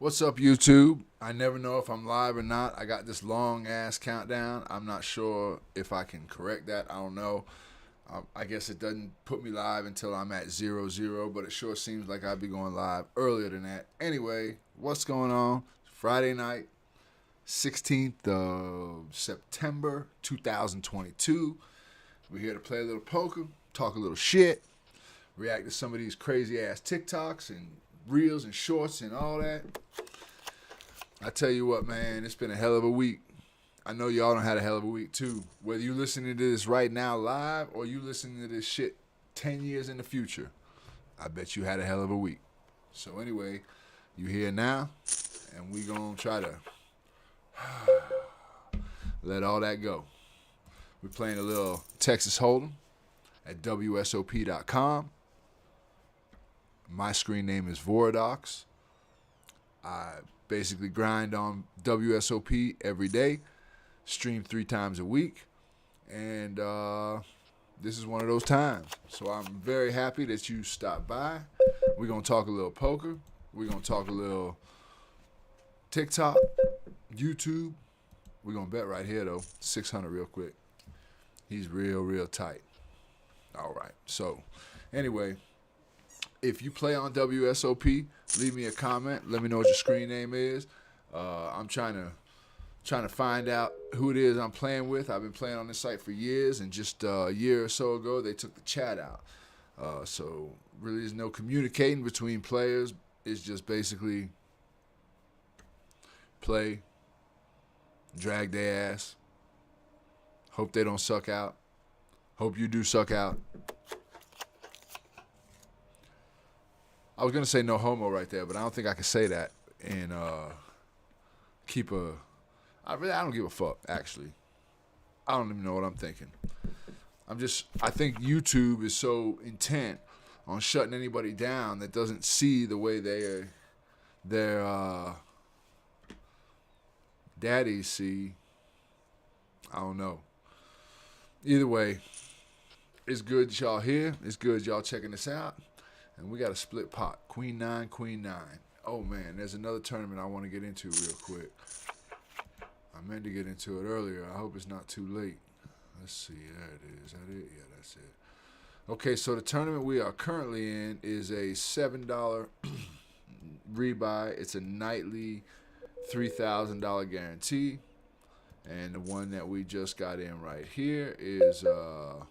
What's up, YouTube? I never know if I'm live or not. I got this long ass countdown. I'm not sure if I can correct that. I don't know. I guess it doesn't put me live until I'm at 00, but it sure seems like I'd be going live earlier than that. Anyway, what's going on? Friday night, 16th of September 2022. We're here to play a little poker, talk a little shit, react to some of these crazy ass TikToks and reels and shorts and all that. I tell you what, man, it's been a hell of a week. I know y'all done had a hell of a week too. Whether you listening to this right now live or you listening to this shit 10 years in the future, I bet you had a hell of a week. So anyway, you here now, and we gonna try to let all that go. We're playing a little Texas Hold'em at WSOP.com. My screen name is Voradox. I basically grind on WSOP every day, stream 3 times a week, and this is one of those times. So I'm very happy that you stopped by. We're going to talk a little poker. We're going to talk a little TikTok, YouTube. We're going to bet right here, though. 600 real quick. He's real tight. All right. So, anyway, if you play on WSOP, leave me a comment. Let me know what your screen name is. I'm trying to find out who it is I'm playing with. I've been playing on this site for years, and just a year or so ago, they took the chat out. So really, there's no communicating between players. It's just basically play, drag their ass, hope they don't suck out, hope you do suck out. I was going to say no homo right there, but I don't think I can say that and keep a... I don't give a fuck, actually. I don't even know what I'm thinking. I think YouTube is so intent on shutting anybody down that doesn't see the way their daddies see. I don't know. Either way, it's good y'all here. It's good y'all checking this out. And we got a split pot. Queen 9, Queen 9. Oh, man, there's another tournament I want to get into real quick. I meant to get into it earlier. I hope it's not too late. Let's see. There it is. Is that it? Yeah, that's it. Okay, so the tournament we are currently in is a $7 rebuy. It's a nightly $3,000 guarantee. And the one that we just got in right here is a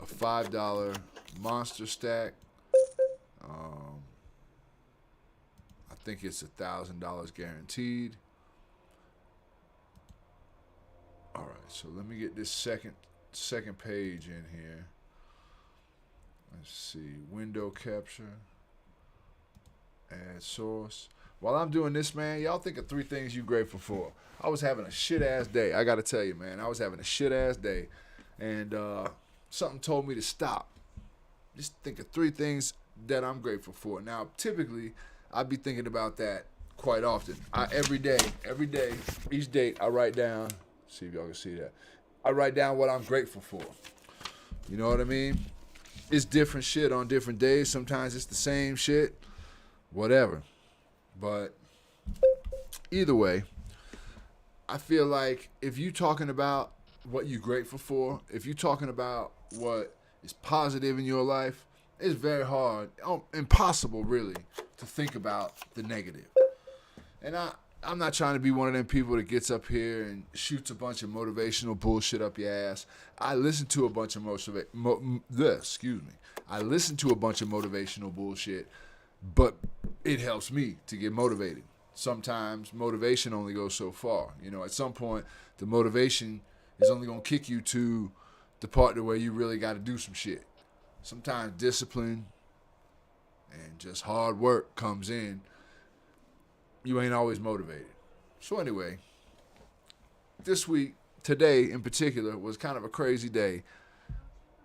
$5 monster stack. I think it's $1,000 guaranteed. All right, so let me get this second page in here. Let's see, window capture, add source. While I'm doing this, man, y'all think of 3 things you grateful for. I was having a shit ass day. I gotta tell you, man, I was having a shit ass day, and something told me to stop. Just think of 3 things that I'm grateful for. Now, typically, I'd be thinking about that quite often. Every day, each date, I write down. See if y'all can see that. I write down what I'm grateful for. You know what I mean? It's different shit on different days. Sometimes it's the same shit. Whatever. But either way, I feel like if you're talking about what you're grateful for, if you're talking about what is positive in your life, it's very hard, impossible really, to think about the negative. And I'm not trying to be one of them people that gets up here and shoots a bunch of motivational bullshit up your ass. I listen to a bunch of I listen to a bunch of motivational bullshit, but it helps me to get motivated. Sometimes motivation only goes so far. You know, at some point, the motivation is only going to kick you to the part where you really got to do some shit. Sometimes discipline and just hard work comes in. You ain't always motivated. So anyway, this week, today in particular, was kind of a crazy day.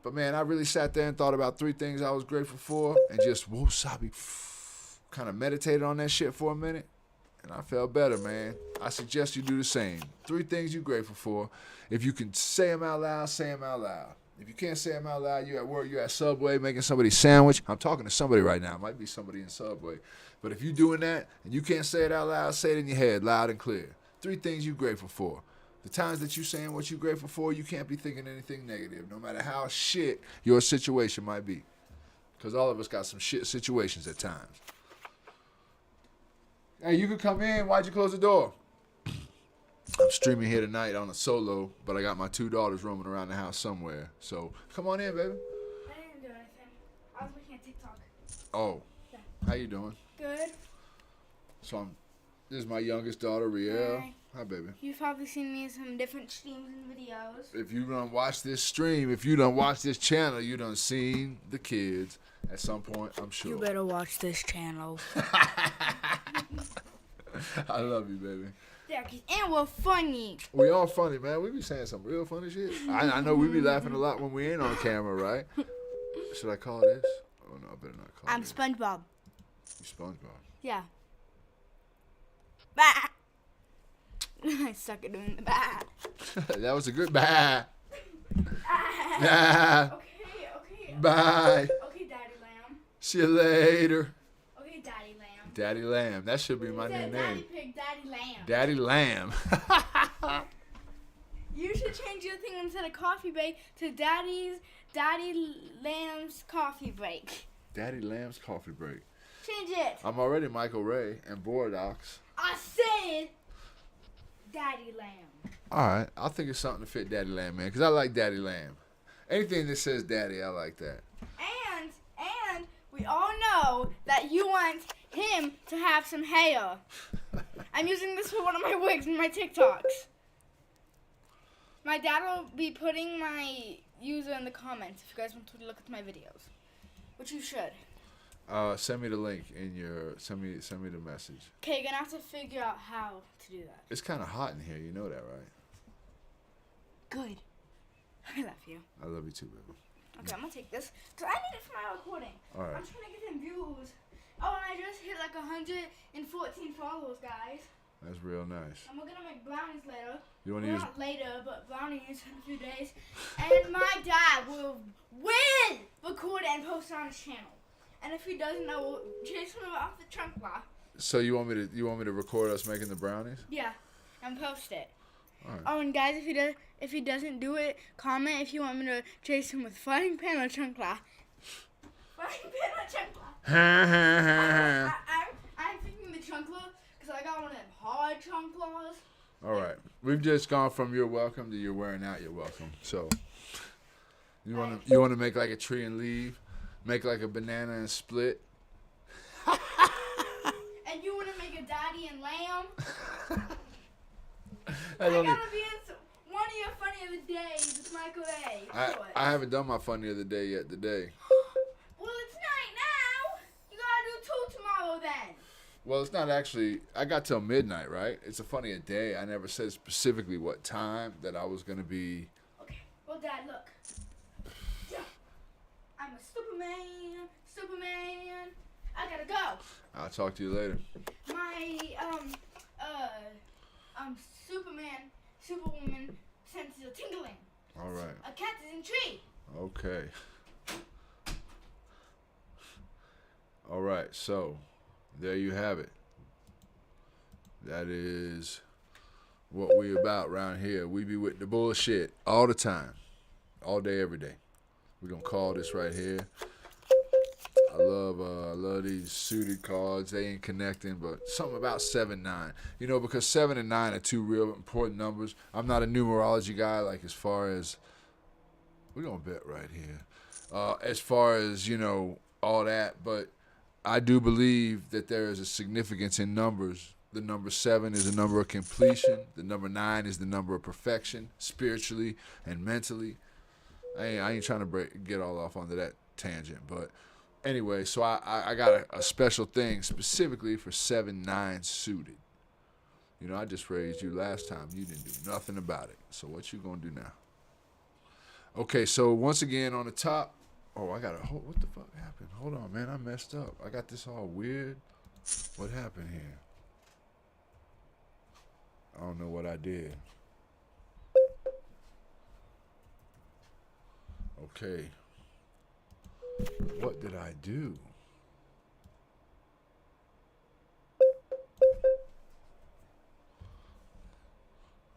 But man, I really sat there and thought about 3 things I was grateful for and just wosabi, kind of meditated on that shit for a minute. And I felt better, man. I suggest you do the same. 3 things you're grateful for. If you can say them out loud, say them out loud. If you can't say them out loud, you at work, you at Subway making somebody sandwich. I'm talking to somebody right now. It might be somebody in Subway. But if you're doing that and you can't say it out loud, say it in your head, loud and clear. 3 things you're grateful for. The times that you're saying what you're grateful for, you can't be thinking anything negative, no matter how shit your situation might be. Because all of us got some shit situations at times. Hey, you can come in. Why'd you close the door? I'm streaming here tonight on a solo, but I got my 2 daughters roaming around the house somewhere. So, come on in, baby. I didn't do anything. I was looking at TikTok. Oh. Yeah. How you doing? Good. So, this is my youngest daughter, Riel. Hi, baby. You've probably seen me in some different streams and videos. If you done watch this stream, if you done watch this channel, you done seen the kids at some point, I'm sure. You better watch this channel. I love you, baby. Yeah, and we're funny. We all funny, man. We be saying some real funny shit. I know we be laughing a lot when we ain't on camera, right? Should I call this? Oh, no, I better not call I'm this. SpongeBob. You SpongeBob? Yeah. Bah! I suck at doing the bah. That was a good bye. Okay. Bye. Okay, Daddy Lamb. See you later. Okay, Daddy Lamb. Daddy Lamb. That should be my new Daddy name. Pig, Daddy Lamb. Daddy Lamb. You should change your thing instead of coffee break to Daddy Lamb's coffee break. Daddy Lamb's coffee break. Change it. I'm already Michael Ray and Voradox. I said Daddy Lamb. All right. I'll think of something to fit Daddy Lamb, man, because I like Daddy Lamb. Anything that says daddy, I like that. And we all know that you want him to have some hair. I'm using this for one of my wigs in my TikToks. My dad will be putting my user in the comments if you guys want to look at my videos, which you should. Send me the link in your send me the message. Okay, you're gonna have to figure out how to do that. It's kind of hot in here, you know that, right? Good. I love you. I love you too, baby. Okay, I'm gonna take this because I need it for my recording. All right. I'm trying to get them views. Oh, and I just hit like 114 followers, guys. That's real nice. And we're gonna make brownies later. You want to Well, use? not later, but brownies in a few days. And my dad will record it and post it on his channel. And if he doesn't, I will chase him off the trunk block. So you want me to record us making the brownies? Yeah, and post it. All right. Oh, and guys, if he doesn't do it, comment if you want me to chase him with frying pan or chancla. Frying pan or chancla. I'm thinking the chancla because I got one of them hard chanclas. All right. We've just gone from you're welcome to you're wearing out you're welcome. So you want to make like a tree and leave, make like a banana and split. And you want to make a daddy and lamb? I gotta be in one of your funny of the days with Michael A. I haven't done my funny of the day yet today. Well, it's night now. You gotta do 2 tomorrow then. Well, it's not actually. I got till midnight, right? It's a funny a day. I never said specifically what time that I was gonna be. Okay. Well, Dad, look. I'm a Superman. I gotta go. I'll talk to you later. My Superwoman senses are tingling. All right. A cat is in tree. Okay. All right. So, there you have it. That is what we about around here. We be with the bullshit all the time, all day, every day. We're gonna call this right here. I love these suited cards. They ain't connecting, but something about 7-9. You know, because 7 and 9 are 2 real important numbers. I'm not a numerology guy, like as far as we're gonna bet right here. As far as, you know, all that, but I do believe that there is a significance in numbers. The number 7 is a number of completion. The number 9 is the number of perfection, spiritually and mentally. I ain't trying to get all off onto that tangent, but anyway, so I got a special thing specifically for 7-9 suited. You know, I just raised you last time. You didn't do nothing about it. So what you gonna do now? Okay, so once again on the top. Oh, what the fuck happened? Hold on, man, I messed up. I got this all weird. What happened here? I don't know what I did. Okay. What did I do?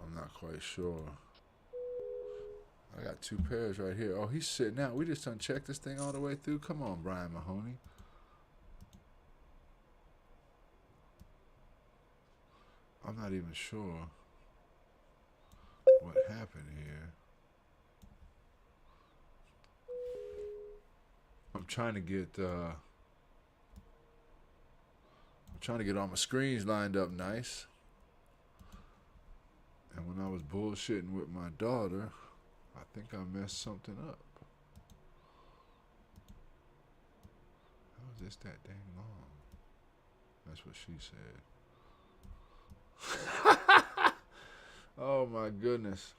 I'm not quite sure. I got 2 pairs right here. Oh, he's sitting out. We just unchecked this thing all the way through. Come on, Brian Mahoney. I'm not even sure what happened here. I'm trying to get all my screens lined up nice. And when I was bullshitting with my daughter, I think I messed something up. How is this that dang long? That's what she said. Oh my goodness.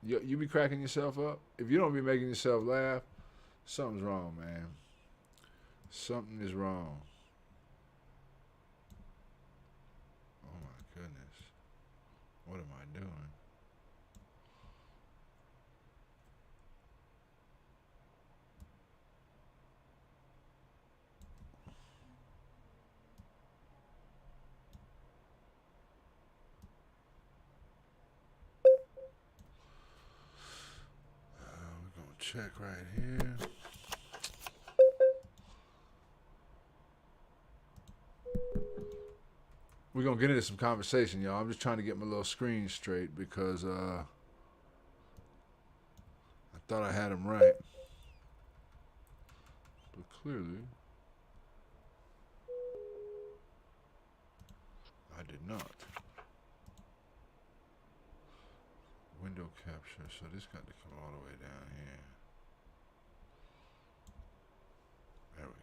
You be cracking yourself up? If you don't be making yourself laugh, something's wrong, man. Something is wrong. Oh my goodness. What am I doing? We're going to check right here. We're going to get into some conversation, y'all. I'm just trying to get my little screen straight because I thought I had them right. But clearly, I did not. Window capture. So this got to come all the way down here. There we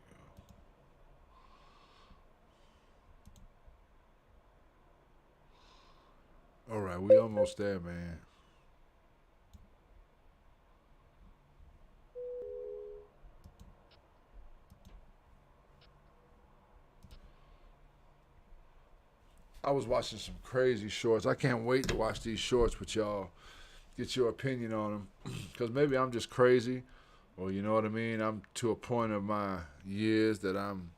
go. All right, we almost there, man. I was watching some crazy shorts. I can't wait to watch these shorts with y'all. Get your opinion on them. Because maybe I'm just crazy. Or you know what I mean? I'm to a point of my years that I'm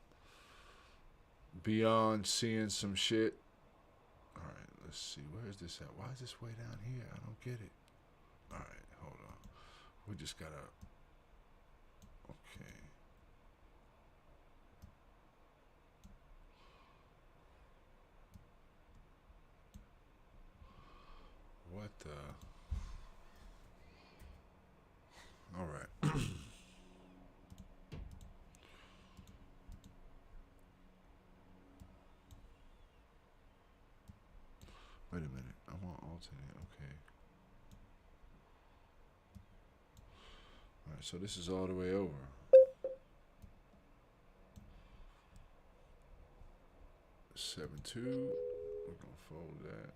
beyond seeing some shit. All right, let's see. Where is this at? Why is this way down here? I don't get it. All right, hold on. We just got to... Okay. What the... All right. Wait a minute. I'm on alternate. Okay. All right. So this is all the way over. 7-2. We're gonna fold that.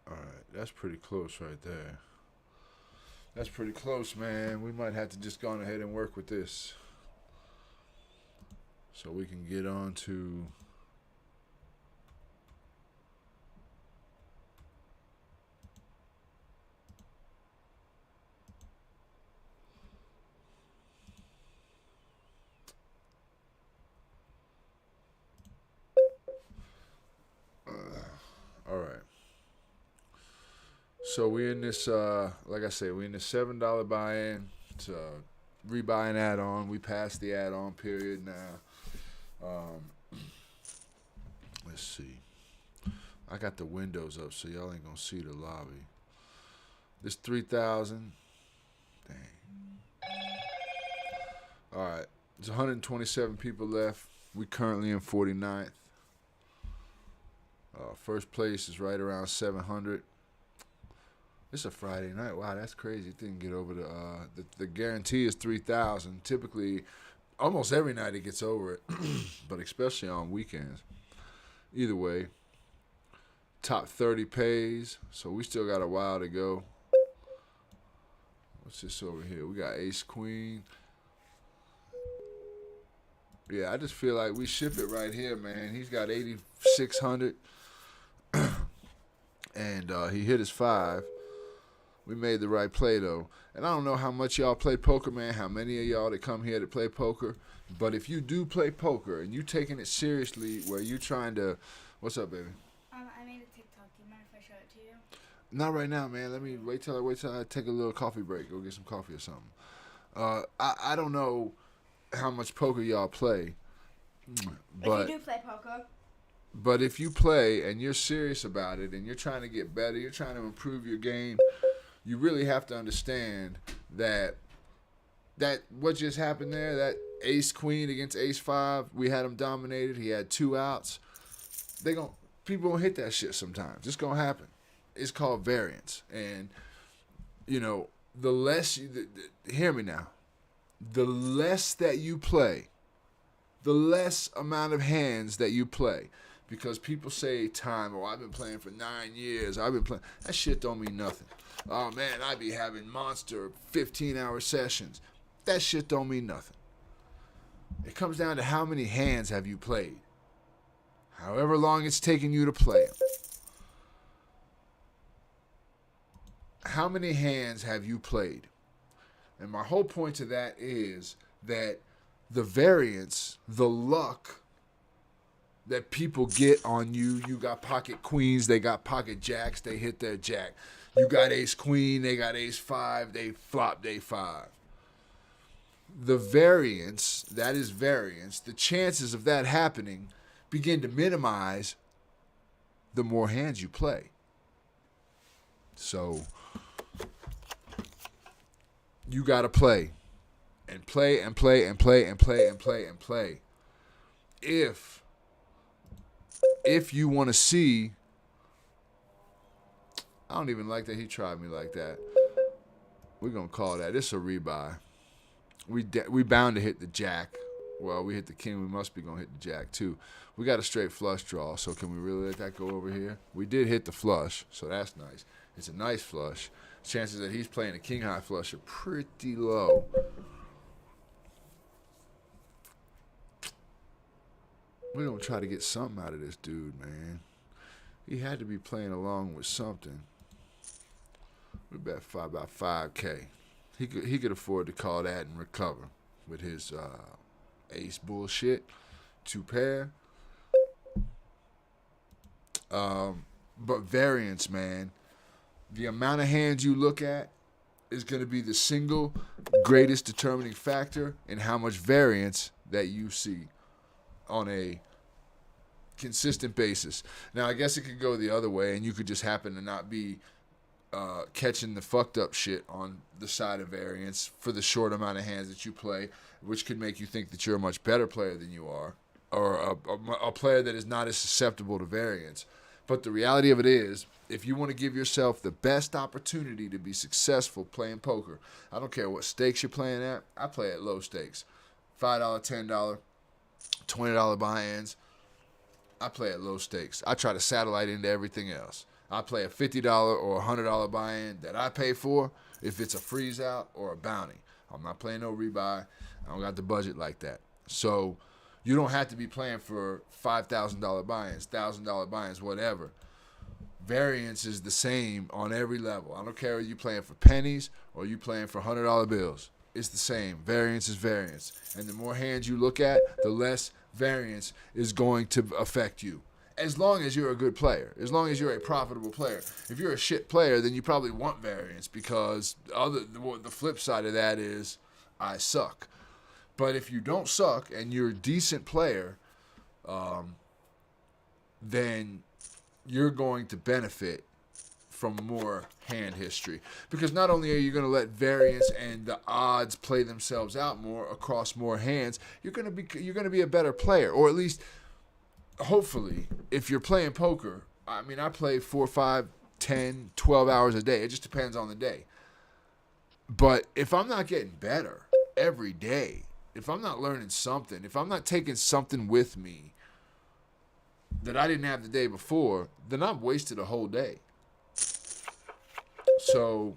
All right. That's pretty close right there. That's pretty close, man. We might have to just go on ahead and work with this. So we can get on to... all right. So we in this, like I said, we in the $7 buy-in. It's a rebuy an add-on. We passed the add-on period now. Let's see. I got the windows up, so y'all ain't gonna see the lobby. This 3,000. Dang. All right. There's 127 people left. We currently in 49th. First place is right around 700. It's a Friday night. Wow, that's crazy. It didn't get over the guarantee is 3,000. Typically, almost every night it gets over it, but especially on weekends. Either way, top 30 pays, so we still got a while to go. What's this over here? We got Ace Queen. Yeah, I just feel like we ship it right here, man. He's got 8,600, and he hit his 5. We made the right play, though. And I don't know how much y'all play poker, man, how many of y'all that come here to play poker. But if you do play poker and you taking it seriously where you trying to... What's up, baby? I made a TikTok. Do you mind if I show it to you? Not right now, man. Let me wait till I take a little coffee break. Go get some coffee or something. I don't know how much poker y'all play. But if you do play poker... But if you play and you're serious about it and you're trying to get better, you're trying to improve your game, you really have to understand that what just happened there, that ace queen against ace 5, we had him dominated. He had 2 outs. People gonna hit that shit sometimes. It's gonna happen. It's called variance. And the less hear me now. The less that you play, the less amount of hands that you play. Because people say time, I've been playing for 9 years. That shit don't mean nothing. Oh, man, I be having monster 15-hour sessions. That shit don't mean nothing. It comes down to how many hands have you played. However long it's taken you to play them. How many hands have you played? And my whole point to that is that the variance, the luck that people get on you. You got pocket queens, they got pocket jacks, they hit their jack. You got ace queen, they got ace 5, they flop day 5. The variance, that is variance, the chances of that happening begin to minimize the more hands you play. So you got to play and play and play and play and play and play and play. If you want to see, I don't even like that he tried me like that. We're going to call that. It's a rebuy. We bound to hit the jack. Well, we hit the king. We must be going to hit the jack, too. We got a straight flush draw, so can we really let that go over here? We did hit the flush, so that's nice. It's a nice flush. Chances that he's playing a king-high flush are pretty low. We're going to try to get something out of this dude, man. He had to be playing along with something. We bet about 5K. He could afford to call that and recover with his ace bullshit. 2 pair. But variance, man. The amount of hands you look at is going to be the single greatest determining factor in how much variance that you see on a consistent basis. Now, I guess it could go the other way, and you could just happen to not be catching the fucked up shit on the side of variance for the short amount of hands that you play, which could make you think that you're a much better player than you are, or a player that is not as susceptible to variance. But the reality of it is, if you want to give yourself the best opportunity to be successful playing poker, I don't care what stakes you're playing at. I play at low stakes. $5, $10, $20 buy-ins. I play at low stakes. I try to satellite into everything else. I play a $50 or $100 buy-in that I pay for if it's a freeze out or a bounty. I'm not playing no rebuy. I don't got the budget like that. So you don't have to be playing for $5,000 buy-ins, $1,000 buy-ins, whatever. Variance is the same on every level. I don't care if you're playing for pennies or you playing for $100 bills. It's the same. Variance is variance. And the more hands you look at, the less variance is going to affect you. As long as you're a good player. As long as you're a profitable player. If you're a shit player, then you probably want variance because the flip side of that is I suck. But if you don't suck and you're a decent player, then you're going to benefit from more hand history. Because not only are you going to let variance and the odds play themselves out more across more hands, you're going to be a better player. Or at least, hopefully, if you're playing poker, I mean, I play 4, 5, 10, 12 hours a day. It just depends on the day. But if I'm not getting better every day, if I'm not learning something, if I'm not taking something with me that I didn't have the day before, then I've wasted a whole day. So,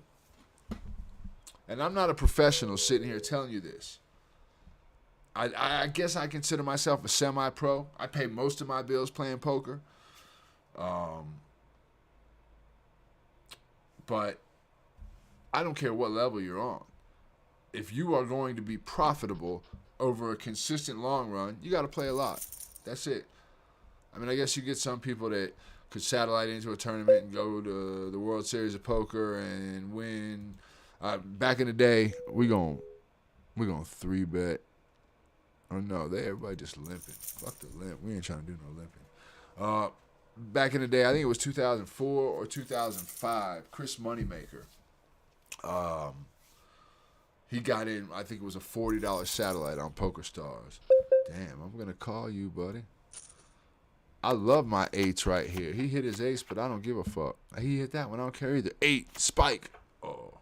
and I'm not a professional sitting here telling you this. I guess I consider myself a semi-pro. I pay most of my bills playing poker. But I don't care what level you're on. If you are going to be profitable over a consistent long run, you got to play a lot. That's it. I mean, I guess you get some people that could satellite into a tournament and go to the World Series of Poker and win. Back in the day, we gonna 3-bet. Oh no, everybody just limping. Fuck the limp. We ain't trying to do no limping. Back in the day, I think it was 2004 or 2005. Chris Moneymaker. He got in. I think it was a $40 satellite on PokerStars. Damn, I'm gonna call you, buddy. I love my 8s right here. He hit his ace, but I don't give a fuck. He hit that one. I don't care either. 8 spike. Oh.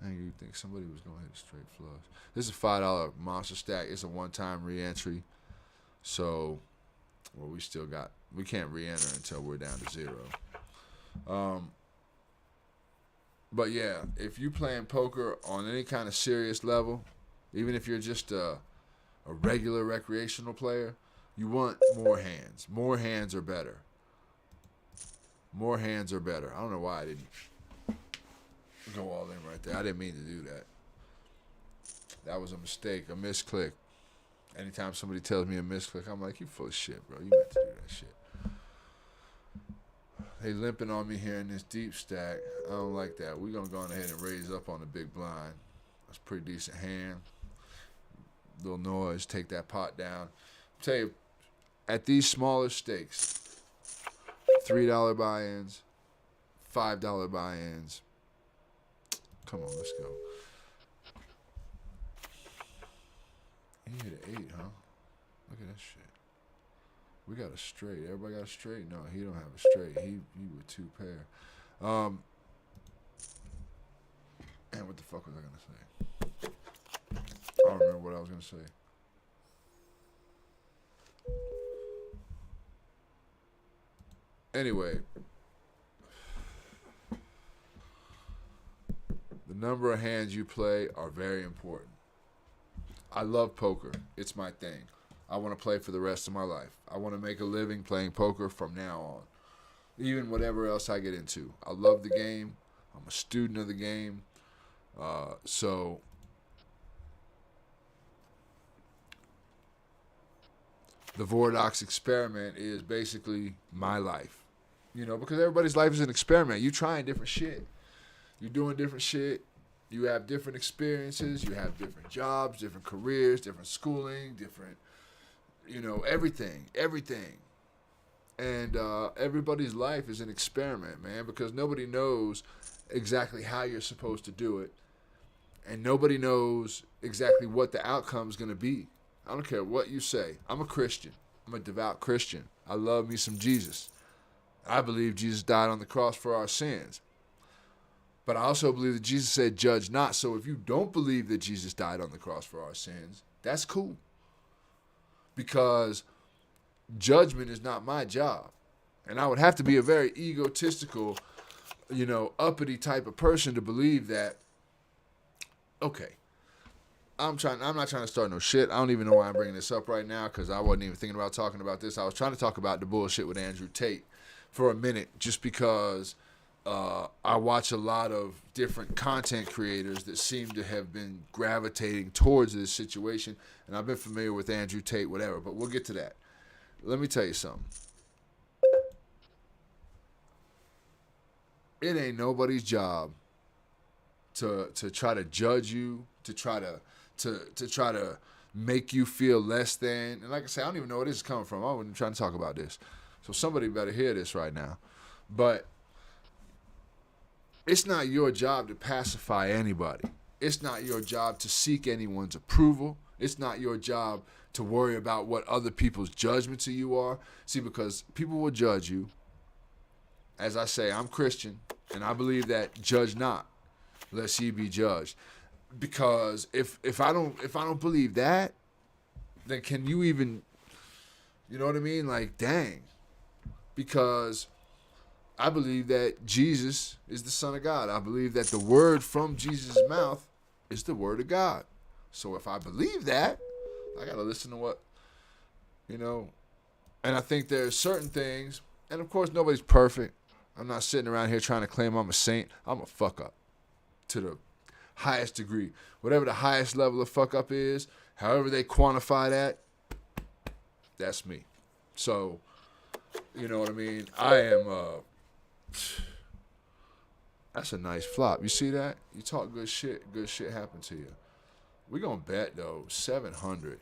I think you think somebody was going to hit a straight flush. This is a $5 monster stack. It's a one-time re-entry. So, well, we can't re-enter until we're down to 0. But yeah, if you playing poker on any kind of serious level, even if you're just a regular recreational player, you want more hands. More hands are better. More hands are better. I don't know why I didn't go all in right there. I didn't mean to do that. That was a mistake, a misclick. Anytime somebody tells me a misclick, I'm like, you full of shit, bro. You meant to do that shit. They limping on me here in this deep stack. I don't like that. We're going to go on ahead and raise up on the big blind. That's a pretty decent hand. Little noise. Take that pot down. I'll tell you, at these smaller stakes, $3 buy-ins, $5 buy-ins. Come on, let's go. He hit an 8, huh? Look at that shit. We got a straight. Everybody got a straight? No, he don't have a straight. He with 2 pair. And what the fuck was I gonna say? I don't remember what I was gonna say. Anyway, the number of hands you play are very important. I love poker. It's my thing. I want to play for the rest of my life. I want to make a living playing poker from now on. Even whatever else I get into. I love the game. I'm a student of the game. So the Voradox experiment is basically my life. You know, because everybody's life is an experiment. You're trying different shit. You're doing different shit. You have different experiences. You have different jobs, different careers, different schooling, different, everything. And everybody's life is an experiment, man, because nobody knows exactly how you're supposed to do it. And nobody knows exactly what the outcome is going to be. I don't care what you say. I'm a Christian. I'm a devout Christian. I love me some Jesus. I believe Jesus died on the cross for our sins. But I also believe that Jesus said, judge not. So if you don't believe that Jesus died on the cross for our sins, that's cool. Because judgment is not my job. And I would have to be a very egotistical, uppity type of person to believe that, okay, I'm not trying to start no shit. I don't even know why I'm bringing this up right now because I wasn't even thinking about talking about this. I was trying to talk about the bullshit with Andrew Tate for a minute just because I watch a lot of different content creators that seem to have been gravitating towards this situation, and I've been familiar with Andrew Tate, whatever, but we'll get to that. Let me tell you something. It ain't nobody's job to try to judge you, to try to make you feel less than. And like I say, I don't even know where this is coming from. I wasn't trying to talk about this. So somebody better hear this right now. But it's not your job to pacify anybody. It's not your job to seek anyone's approval. It's not your job to worry about what other people's judgments of you are. See, because people will judge you. As I say, I'm Christian, and I believe that judge not, lest ye be judged. Because if I don't believe that, then can you even, you know what I mean? Like, dang. Because I believe that Jesus is the Son of God. I believe that the word from Jesus' mouth is the word of God. So if I believe that, I gotta listen to what, you know. And I think there's certain things, and of course nobody's perfect. I'm not sitting around here trying to claim I'm a saint. I'm a fuck up to the highest degree. Whatever the highest level of fuck up is, however they quantify that, that's me. So, you know what I mean? I am, that's a nice flop. You see that? You talk good shit happen to you. We're going to bet, though, 700.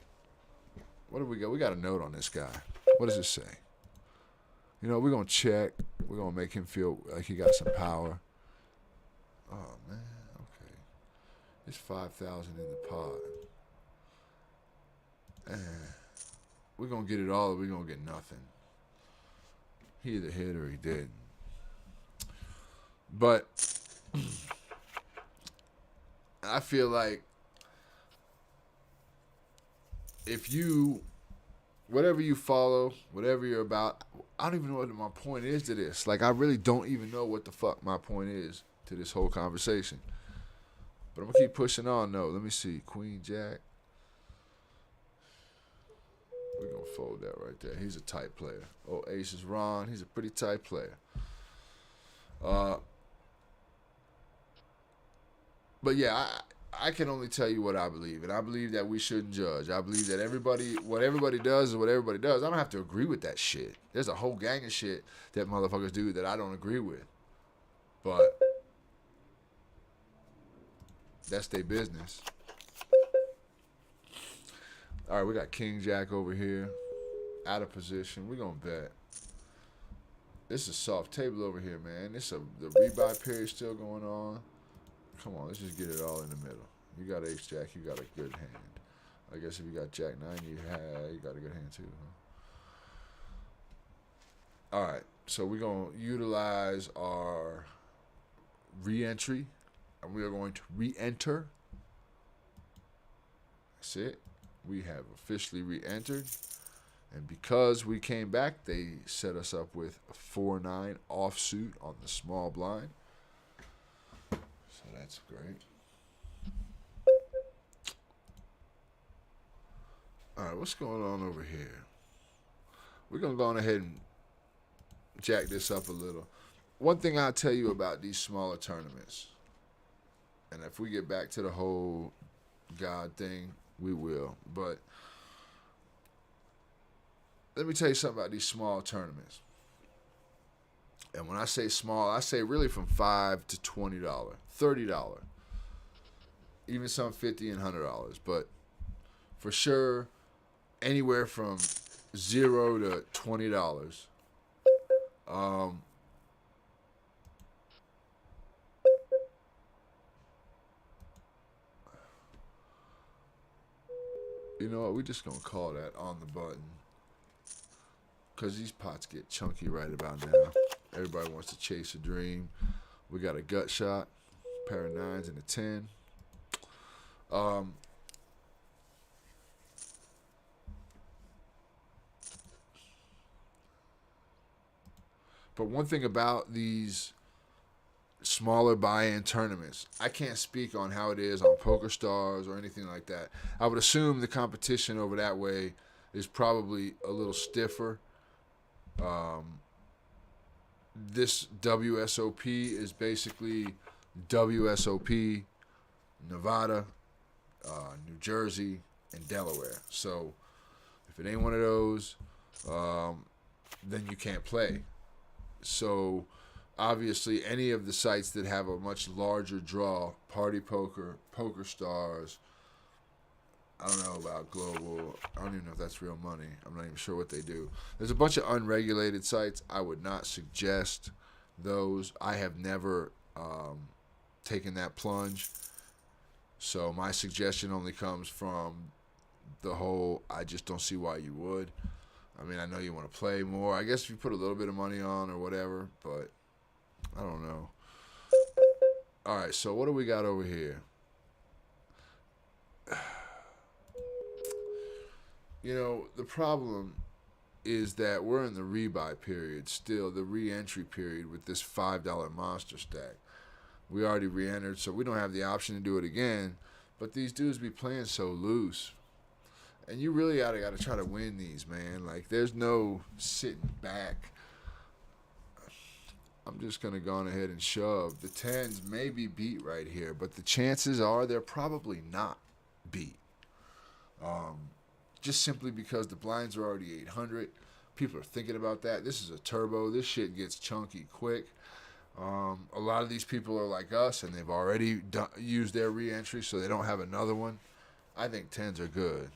What do we got? We got a note on this guy. What does it say? You know, we're going to check. We're going to make him feel like he got some power. Oh, man. Okay. It's 5,000 in the pot. We're going to get it all or we're going to get nothing. He either hit or he didn't. But I feel like if you, whatever you follow, whatever you're about, I don't even know what my point is to this. Like, I really don't even know what the fuck my point is to this whole conversation. But I'm going to keep pushing on, though. Let me see. Queen, Jack. We're going to fold that right there. He's a tight player. Oh, Ace is Ron. He's a pretty tight player. But yeah, I can only tell you what I believe. And I believe that we shouldn't judge. I believe that what everybody does is what everybody does. I don't have to agree with that shit. There's a whole gang of shit that motherfuckers do that I don't agree with. But that's their business. All right, we got King Jack over here. Out of position. We're going to bet. This is a soft table over here, man. The rebuy period still going on. Come on, let's just get it all in the middle. You got Ace Jack, you got a good hand. I guess if you got Jack 9, you got a good hand too, huh? All right, so we're going to utilize our re-entry, and we are going to re-enter. That's it. We have officially re-entered. And because we came back, they set us up with a 4-9 offsuit on the small blind. So that's great. All right, what's going on over here? We're going to go on ahead and jack this up a little. One thing I'll tell you about these smaller tournaments, and if we get back to the whole God thing, we will. But let me tell you something about these small tournaments. And when I say small, I say really from $5 to $20, $30, even some $50 and $100. But for sure, anywhere from $0 to $20. You know what? We're just gonna call that on the button. Because these pots get chunky right about now. Everybody wants to chase a dream. We got a gut shot, pair of 9s and a 10. But one thing about these smaller buy-in tournaments, I can't speak on how it is on PokerStars or anything like that. I would assume the competition over that way is probably a little stiffer. This WSOP is basically WSOP, Nevada, New Jersey, and Delaware. So if it ain't one of those, then you can't play. So obviously any of the sites that have a much larger draw, Party Poker, PokerStars, I don't know about Global. I don't even know if that's real money. I'm not even sure what they do. There's a bunch of unregulated sites. I would not suggest those. I have never taken that plunge. So my suggestion only comes from the whole, I just don't see why you would. I mean, I know you want to play more. I guess if you put a little bit of money on or whatever, but I don't know. All right, so what do we got over here? You know, the problem is that we're in the rebuy period still, the re-entry period with this $5 monster stack. We already re-entered, so we don't have the option to do it again. But these dudes be playing so loose. And you really got to try to win these, man. Like, there's no sitting back. I'm just going to go on ahead and shove. The 10s may be beat right here, but the chances are they're probably not beat. Just simply because the blinds are already 800. People are thinking about that. This is a turbo. This shit gets chunky quick. A lot of these people are like us, and they've already used their re-entry, so they don't have another one. I think 10s are good.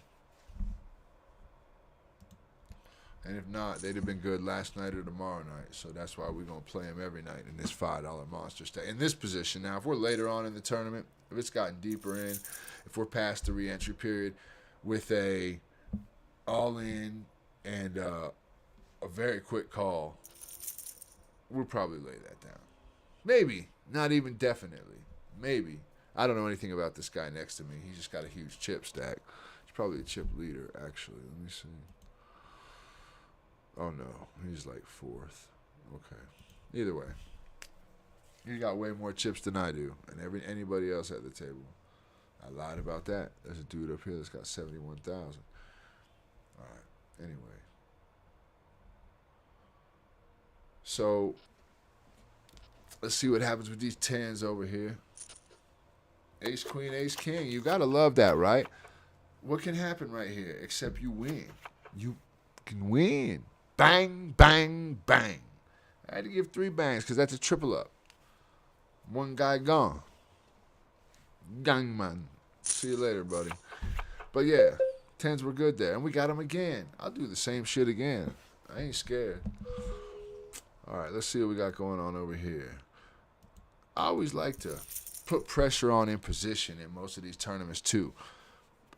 And if not, they'd have been good last night or tomorrow night. So that's why we're going to play them every night in this $5 monster stay. In this position now, if we're later on in the tournament, if it's gotten deeper in, if we're past the re-entry period with a all-in and a very quick call, we'll probably lay that down. Maybe. Not even definitely. Maybe. I don't know anything about this guy next to me. He's just got a huge chip stack. He's probably a chip leader, actually. Let me see. Oh, no. He's like 4th. Okay. Either way. He got way more chips than I do and anybody else at the table. I lied about that. There's a dude up here that's got 71,000. All right. Anyway. So, let's see what happens with these 10s over here. Ace, queen, ace, king. You got to love that, right? What can happen right here except you win? You can win. Bang, bang, bang. I had to give 3 bangs because that's a triple up. One guy gone. Gang man. See you later, buddy. But yeah, 10s were good there. And we got them again. I'll do the same shit again. I ain't scared. All right, let's see what we got going on over here. I always like to put pressure on in position in most of these tournaments too.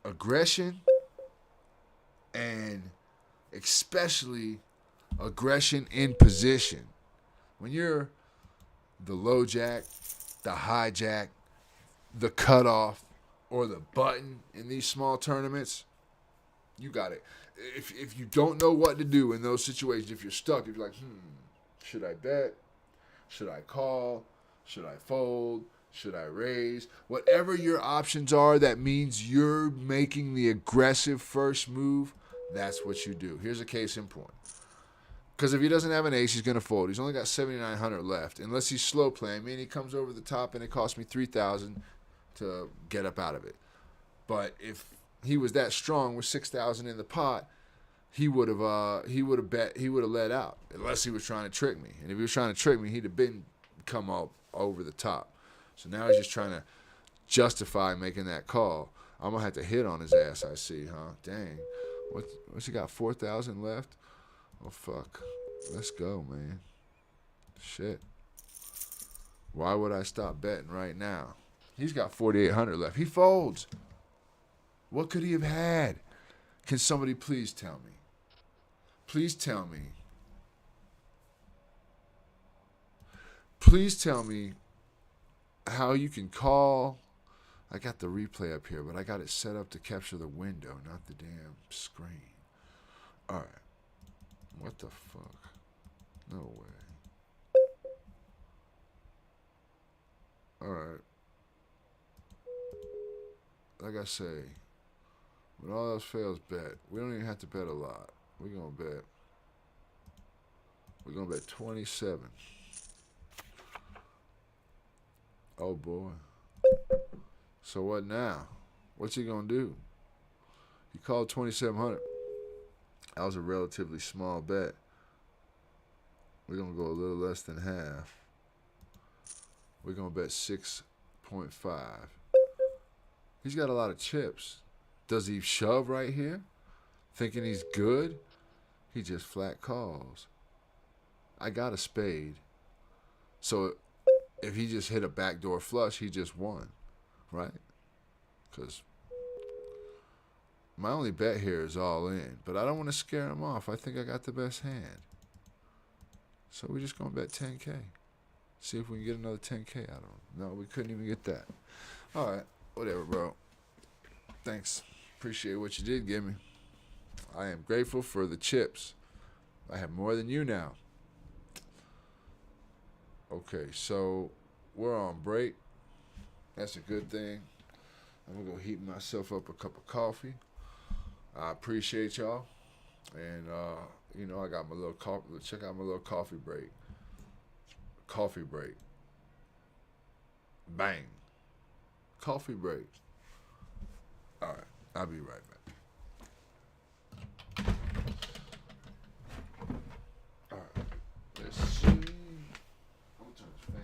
Aggression, and especially aggression in position. When you're the low jack, the high jack, the cutoff, or the button in these small tournaments, you got it. If you don't know what to do in those situations, if you're stuck, if you're like, should I bet? Should I call? Should I fold? Should I raise? Whatever your options are, that means you're making the aggressive first move. That's what you do. Here's a case in point. Because if he doesn't have an ace, he's going to fold. He's only got 7,900 left. Unless he's slow playing. I mean, he comes over the top and it cost me 3,000 to get up out of it. But if he was that strong with 6,000 in the pot, he would have let out. Unless he was trying to trick me. And if he was trying to trick me, he'd have come all over the top. So now he's just trying to justify making that call. I'm going to have to hit on his ass, I see, huh? Dang. What's he got, 4,000 left? Oh, fuck. Let's go, man. Shit. Why would I stop betting right now? He's got 4,800 left. He folds. What could he have had? Can somebody please tell me? Please tell me. Please tell me how you can call. I got the replay up here, but I got it set up to capture the window, not the damn screen. All right. What the fuck? No way. All right. Like I say, when all else fails, bet. We don't even have to bet a lot. We're going to bet. We're going to bet 27. Oh, boy. So what now? What's he going to do? He called 2,700. That was a relatively small bet. We're going to go a little less than half. We're going to bet 6.5. He's got a lot of chips. Does he shove right here? Thinking he's good? He just flat calls. I got a spade. So if he just hit a backdoor flush, he just won. Right? Because my only bet here is all in. But I don't want to scare him off. I think I got the best hand. So we're just going to bet 10K. See if we can get another 10K out of him. No, we couldn't even get that. All right. Whatever, bro. Thanks. Appreciate what you did give me. I am grateful for the chips. I have more than you now. Okay, so we're on break. That's a good thing. I'm going to go heat myself up a cup of coffee. I appreciate y'all. And, you know, I got my little coffee. Check out my little coffee break. Coffee break. Bang. Coffee break. All right. I'll be right back. All right. Let's see. I'm going to turn this fan up.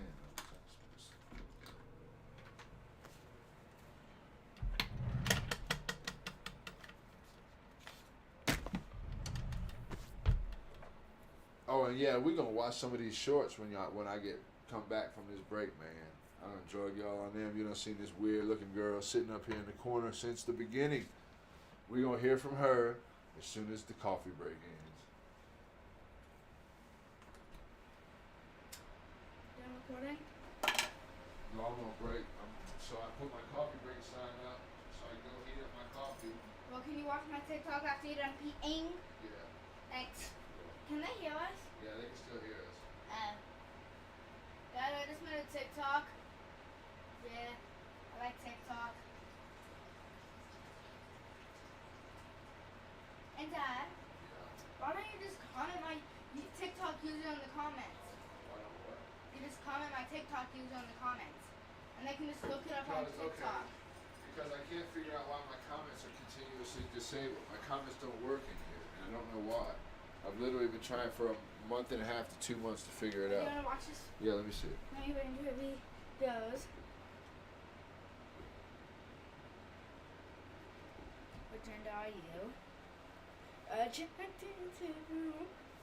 Oh, and yeah, we're gonna watch some of these shorts when I come back from this break, man. I done drug y'all on them. You done seen this weird looking girl sitting up here in the corner since the beginning. We're gonna hear from her as soon as the coffee break ends. Done recording? No, I'm on break. So I put my coffee break sign up so I can go heat up my coffee. Well, can you watch my TikTok after you're done peeing? Yeah. Thanks. Can they hear us? Yeah, they can still hear us. Dad, I just made a TikTok. Yeah, I like TikTok. And Dad, Yeah. why don't you just comment my TikTok user in the comments? Why don't what? You just comment my TikTok user in the comments. And they can just look it up on TikTok. Because I can't figure out why my comments are continuously disabled. My comments don't work in here, and I don't know why. I've literally been trying for a month and a half to 2 months to figure it You out. wanna watch this? Yeah, let me see. Now you're into it goes. Which end are you? Attracted to. Do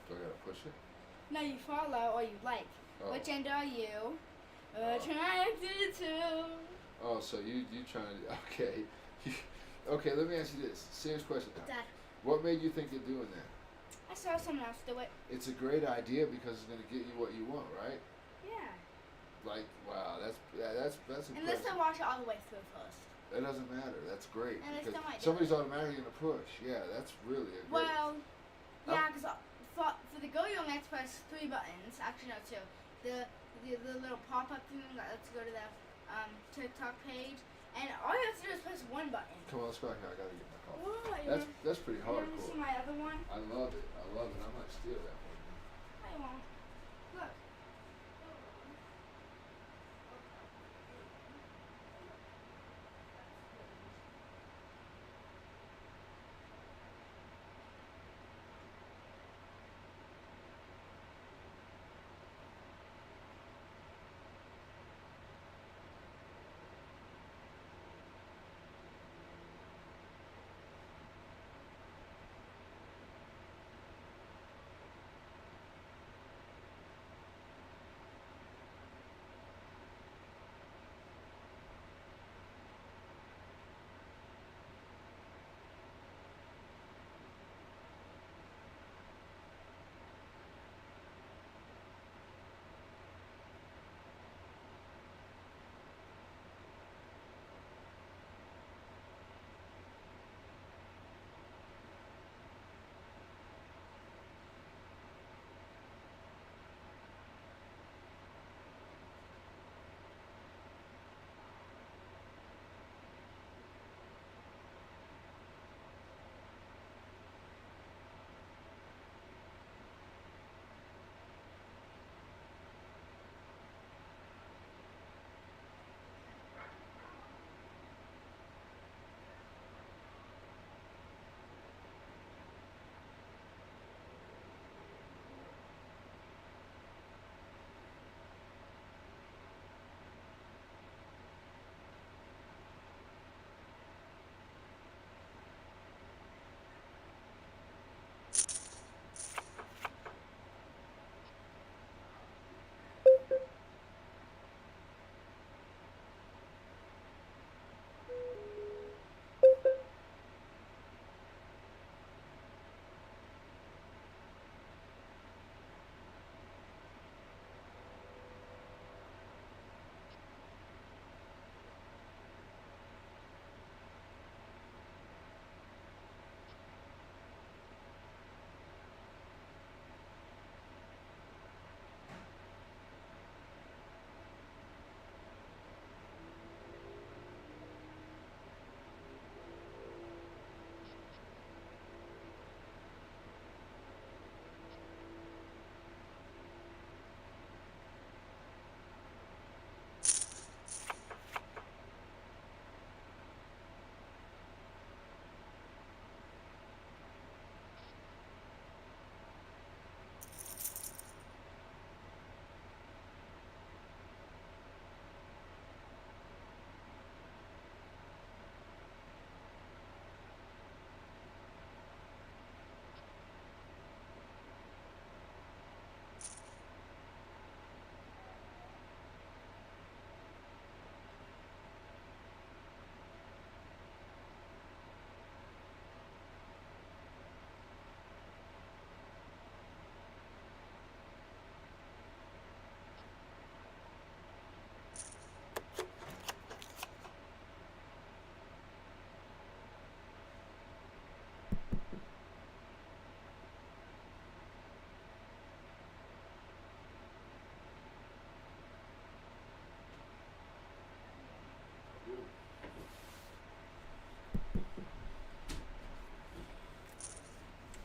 I gotta push it? No, you follow or you like. Oh. Which end are you? Attracted to. Oh, so you trying to, okay. Okay, let me ask you this. Serious question now. Dad, What made you think of doing that? I saw someone else do it. It's a great idea because it's going to get you what you want, right? Yeah. Like, wow, that's impressive. Unless I watch it all the way through first. That doesn't matter. That's great. And they because still might do somebody's automatically going to push. Yeah, that's really a great. Well, yeah, because for the go, you only have to press 3 buttons. Actually, no, 2. The little pop-up thing that lets you go to the TikTok page, and all you have to do is press 1 button. Come on, let's go back here. I gotta get my coffee. Whoa, That's pretty you want to see hardcore. my other one? I love it. I love it. I'm gonna steal that one. I won't. Look.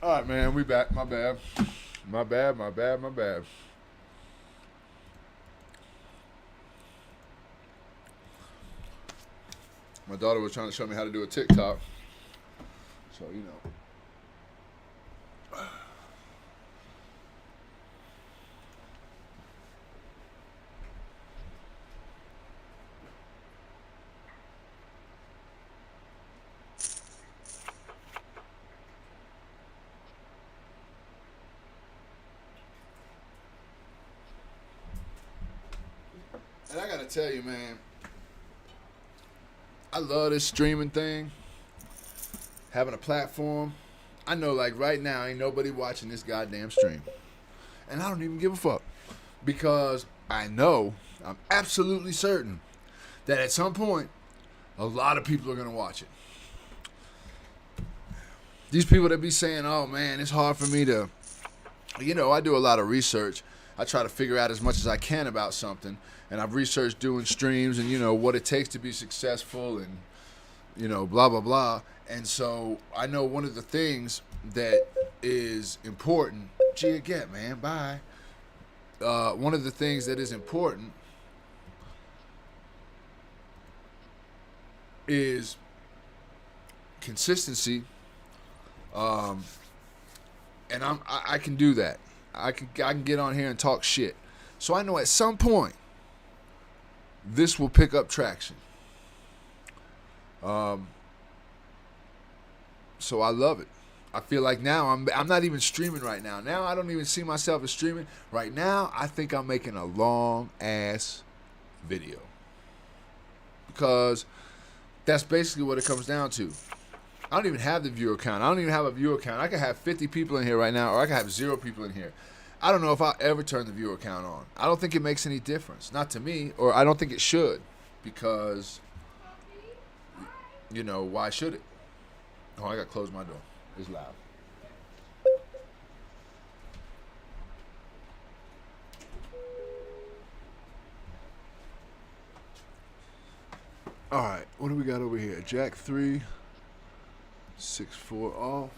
All right, man, we back. My bad. My bad. My daughter was trying to show me how to do a TikTok. So, you know. And I gotta tell you, man, I love this streaming thing. Having a platform. I know, like, right now, ain't nobody watching this goddamn stream. And I don't even give a fuck. Because I know, I'm absolutely certain, that at some point, a lot of people are gonna watch it. These people that be saying, oh, man, it's hard for me to... You know, I do a lot of research. I try to figure out as much as I can about something. And I've researched doing streams and, you know, what it takes to be successful and, you know, blah, blah, blah. And so I know one of the things that is important. Gee, again, man, bye. One of the things that is important is consistency. And I can do that. I can get on here and talk shit. So I know at some point this will pick up traction. So I love it. I feel like now I'm not even streaming right now. Now I don't even see myself as streaming. Right now I think I'm making a long ass video. Because that's basically what it comes down to. I don't even have the viewer count. I don't even have a viewer count. I could have 50 people in here right now, or I could have 0 people in here. I don't know if I'll ever turn the viewer count on. I don't think it makes any difference. Not to me, or I don't think it should. Because, you know, why should it? Oh, I got to close my door. It's loud. All right, what do we got over here? Jack 3, 6-4 off.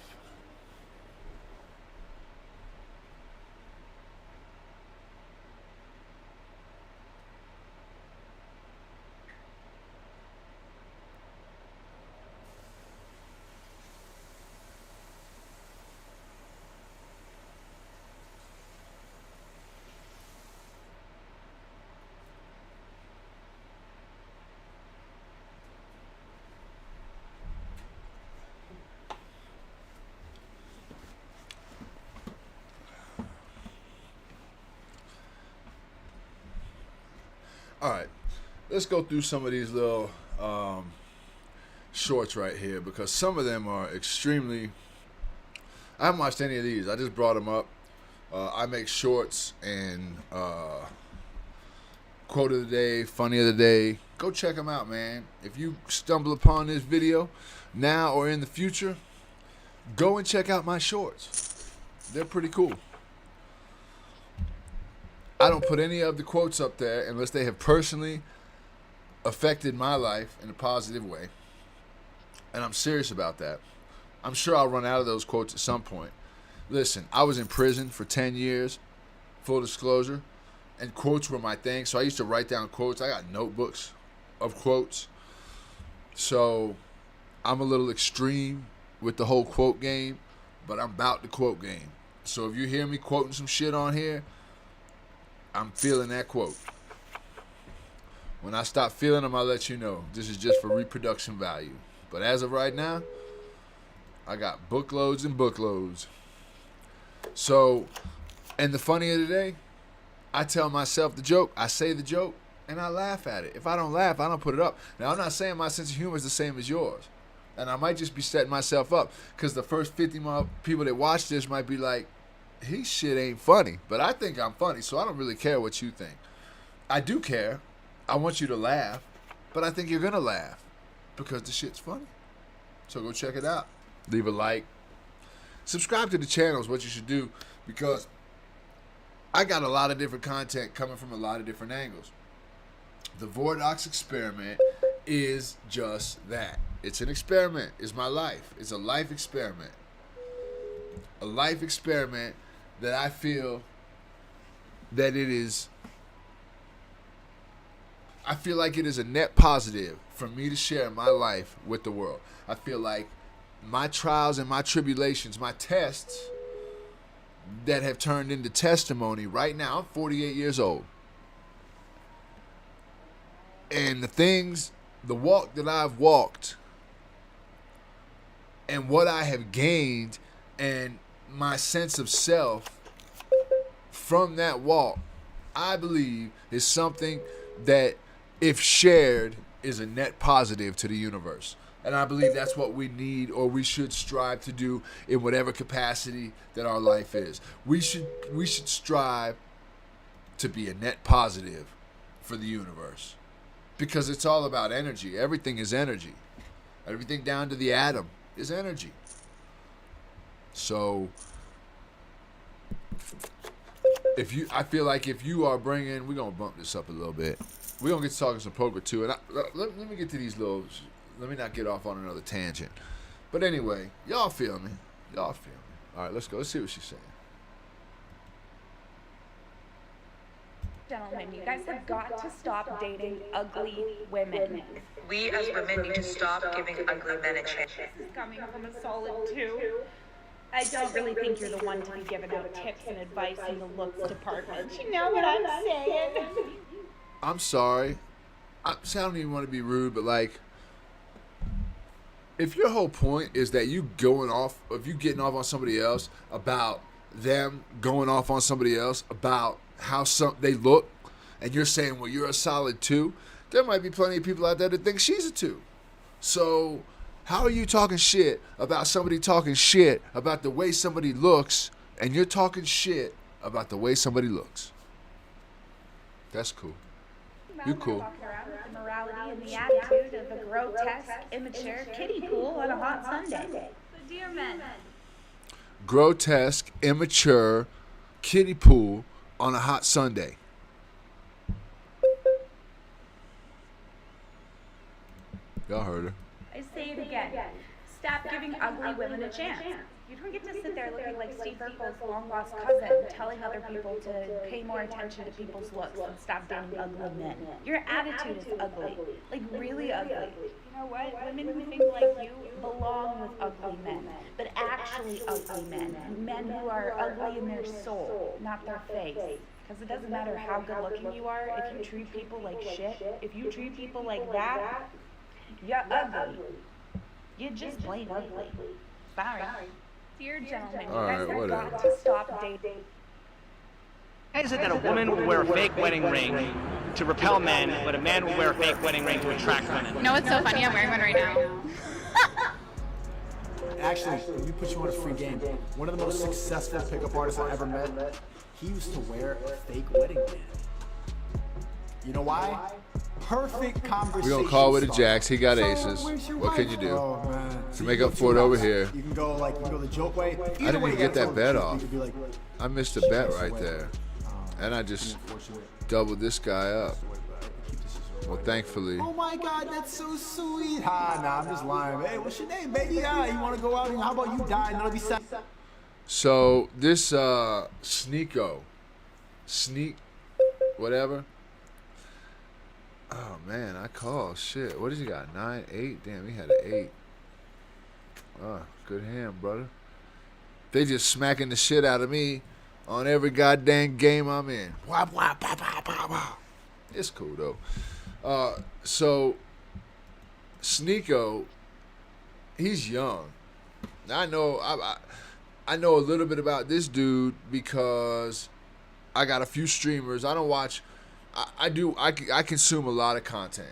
All right, let's go through some of these little shorts right here because some of them are extremely... I haven't watched any of these. I just brought them up. I make shorts and quote of the day, funny of the day. Go check them out, man. If you stumble upon this video now or in the future, go and check out my shorts. They're pretty cool. I don't put any of the quotes up there unless they have personally affected my life in a positive way. And I'm serious about that. I'm sure I'll run out of those quotes at some point. Listen, I was in prison for 10 years, full disclosure, and quotes were my thing. So I used to write down quotes. I got notebooks of quotes. So I'm a little extreme with the whole quote game, but I'm about the quote game. So if you hear me quoting some shit on here, I'm feeling that quote. When I stop feeling them, I'll let you know. This is just for reproduction value. But as of right now, I got bookloads and bookloads. So, and the funny of the day, I tell myself the joke, I say the joke, and I laugh at it. If I don't laugh, I don't put it up. Now, I'm not saying my sense of humor is the same as yours. And I might just be setting myself up because the first 50 people that watch this might be like, his shit ain't funny, but I think I'm funny, so I don't really care what you think. I do care. I want you to laugh, but I think you're going to laugh because the shit's funny. So go check it out. Leave a like. Subscribe to the channel is what you should do because I got a lot of different content coming from a lot of different angles. The Voradox experiment is just that. It's an experiment. It's my life. It's a life experiment. a life experiment that I feel that it is. I feel like it is a net positive for me to share my life with the world. I feel like my trials and my tribulations, my tests that have turned into testimony right now. I'm 48 years old. And the walk that I've walked and what I have gained and my sense of self from that walk, I believe is something that, if shared, is a net positive to the universe. And I believe that's what we need, or we should strive to do in whatever capacity that our life is. We should strive to be a net positive for the universe, because it's all about energy. Everything is energy. Everything down to the atom is energy. So I feel like if you are bringing, we're gonna bump this up a little bit. We're gonna get to talking some poker too, and let me get to these little. Let me not get off on another tangent. But anyway, y'all feel me. All right, let's go. Let's see what she's saying. Gentlemen, you guys have got to stop dating ugly women. We as women need to stop giving ugly men a chance. This is coming from a solid 2. I don't really think you're the one to be giving out tips and advice in the looks department. You know what I'm saying? I'm sorry. I don't even want to be rude, but like, if your whole point is that you getting off on somebody else about them going off on somebody else about how they look, and you're saying, well, you're a solid 2, there might be plenty of people out there that think she's a 2. So how are you talking shit about somebody talking shit about the way somebody looks, and you're talking shit about the way somebody looks? That's cool. You cool. Walking around with the morality and the attitude of a grotesque, immature kiddie pool on a hot Sunday. So dear men. Grotesque, immature kiddie pool on a hot Sunday. Y'all heard her. I say it again. Stop giving ugly women a chance. You don't get to sit there looking like Steve Urkel's long-lost cousin, telling other people to pay more attention to people's looks and stop dating ugly men. Your attitude is ugly. Like, really ugly. You know what? Women who think like you belong with ugly men, but actually ugly men. Men who are ugly in their soul, not their face. Because it doesn't matter how good-looking you are, if you treat people like shit, if you treat people like that, you're ugly. You're just plain ugly. Sorry. Dear gentlemen, you guys have got to stop dating. Why is it that a woman will wear a fake wedding ring to repel men, but a man will wear a fake wedding ring to attract women? You know what's so funny? I'm wearing one right now. Actually, let me put you on a free game. One of the most successful pickup artists I ever met, he used to wear a fake wedding band. You know why? Perfect conversation. We're gonna call with a jacks. He got aces. What can you do? Oh, man. To make up for it over here. You can go the joke way. I didn't even get that bet off. I missed a bet right there. And I just doubled this guy up. Well, thankfully. Oh my God, that's so sweet. Nah, I'm just lying. Hey, what's your name, baby? Yeah, you wanna go out and how about you die and that'll be sad. So this whatever. Oh man, I called. Shit. What does he got? 9, 8? Damn, he had an 8. Oh, good hand, brother. They just smacking the shit out of me on every goddamn game I'm in. Wah, wah, bah, bah, bah, bah. It's cool though. So Sneeko, he's young. I know I know a little bit about this dude because I got a few streamers. I don't watch. I consume a lot of content.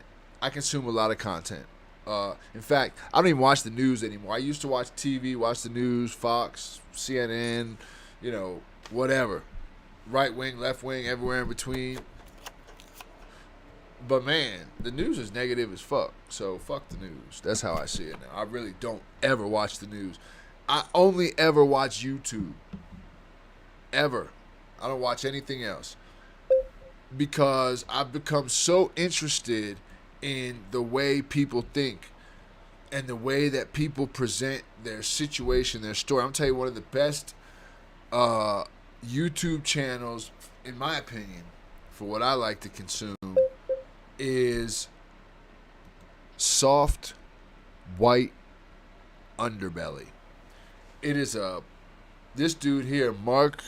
In fact, I don't even watch the news anymore. I used to watch TV, watch the news, Fox, CNN, whatever. Right wing, left wing, everywhere in between. But man, the news is negative as fuck. So fuck the news. That's how I see it now. I really don't ever watch the news. I only ever watch YouTube. Ever. I don't watch anything else. Because I've become so interested in the way people think and the way that people present their situation, their story. I'm telling you, one of the best YouTube channels, in my opinion, for what I like to consume, is Soft White Underbelly. It is this dude here, Mark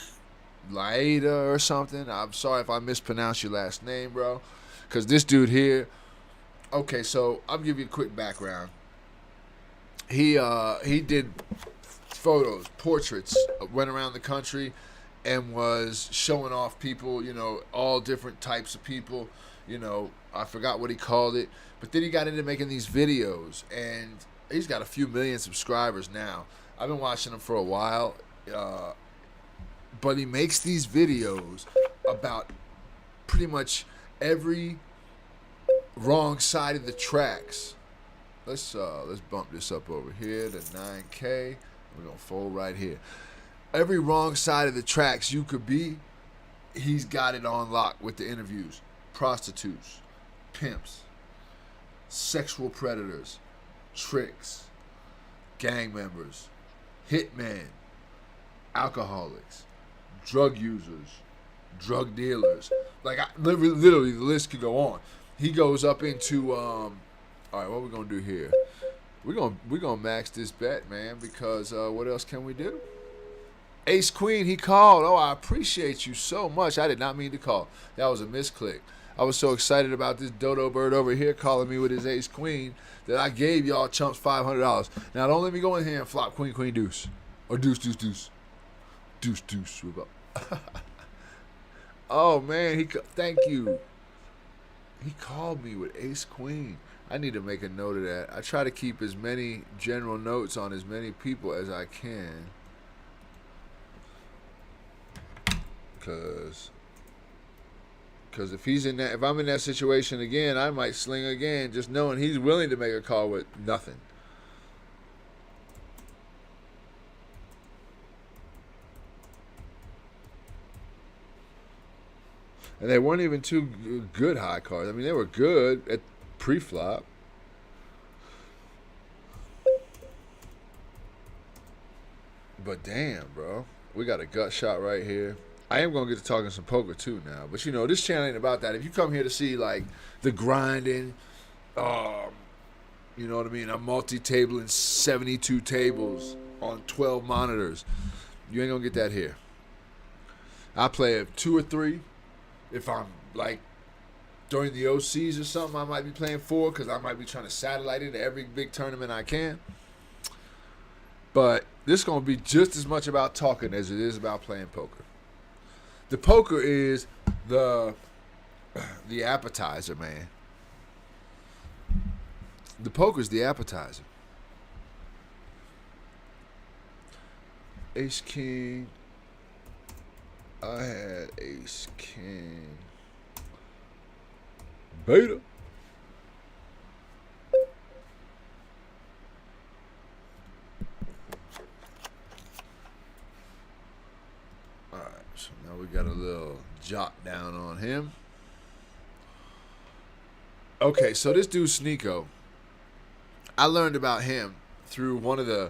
Laeda or something. I'm sorry if I mispronounced your last name, bro. Because this dude here, okay, so I'll give you a quick background. He did photos, portraits, went around the country and was showing off people, you know, all different types of people. You know, I forgot what he called it. But then he got into making these videos, and he's got a few million subscribers now. I've been watching him for a while, but he makes these videos about pretty much every wrong side of the tracks. Let's bump this up over here to 9K. We're gonna fold right here. Every wrong side of the tracks you could be, he's got it on lock with the interviews. Prostitutes, pimps, sexual predators, tricks, gang members, hitmen, alcoholics, drug users, drug dealers. Like, literally, the list could go on. He goes up into, all right, what we're going to do here? We're gonna max this bet, man, because what else can we do? Ace Queen, he called. Oh, I appreciate you so much. I did not mean to call. That was a misclick. I was so excited about this dodo bird over here calling me with his ace queen that I gave y'all chumps $500. Now, don't let me go in here and flop queen, queen, deuce. Or deuce, deuce, deuce. Deuce, deuce. Oh, man, thank you. He called me with ace queen. I need to make a note of that. I try to keep as many general notes on as many people as I can. Because if I'm in that situation again, I might sling again, just knowing he's willing to make a call with nothing. And they weren't even too good high cards. I mean, they were good at pre-flop. But damn, bro. We got a gut shot right here. I am going to get to talking some poker too now. But, you know, this channel ain't about that. If you come here to see, like, the grinding, you know what I mean? I'm multi-tabling 72 tables on 12 monitors. You ain't going to get that here. I play 2 or 3. If I'm, like, during the OCs or something, I might be playing 4 because I might be trying to satellite into every big tournament I can. But this is going to be just as much about talking as it is about playing poker. The poker is the appetizer, man. The poker is the appetizer. Ace King. I had Ace King. Beta. Alright, so now we got a little jot down on him. Okay, so this dude Sneeko, I learned about him through one of the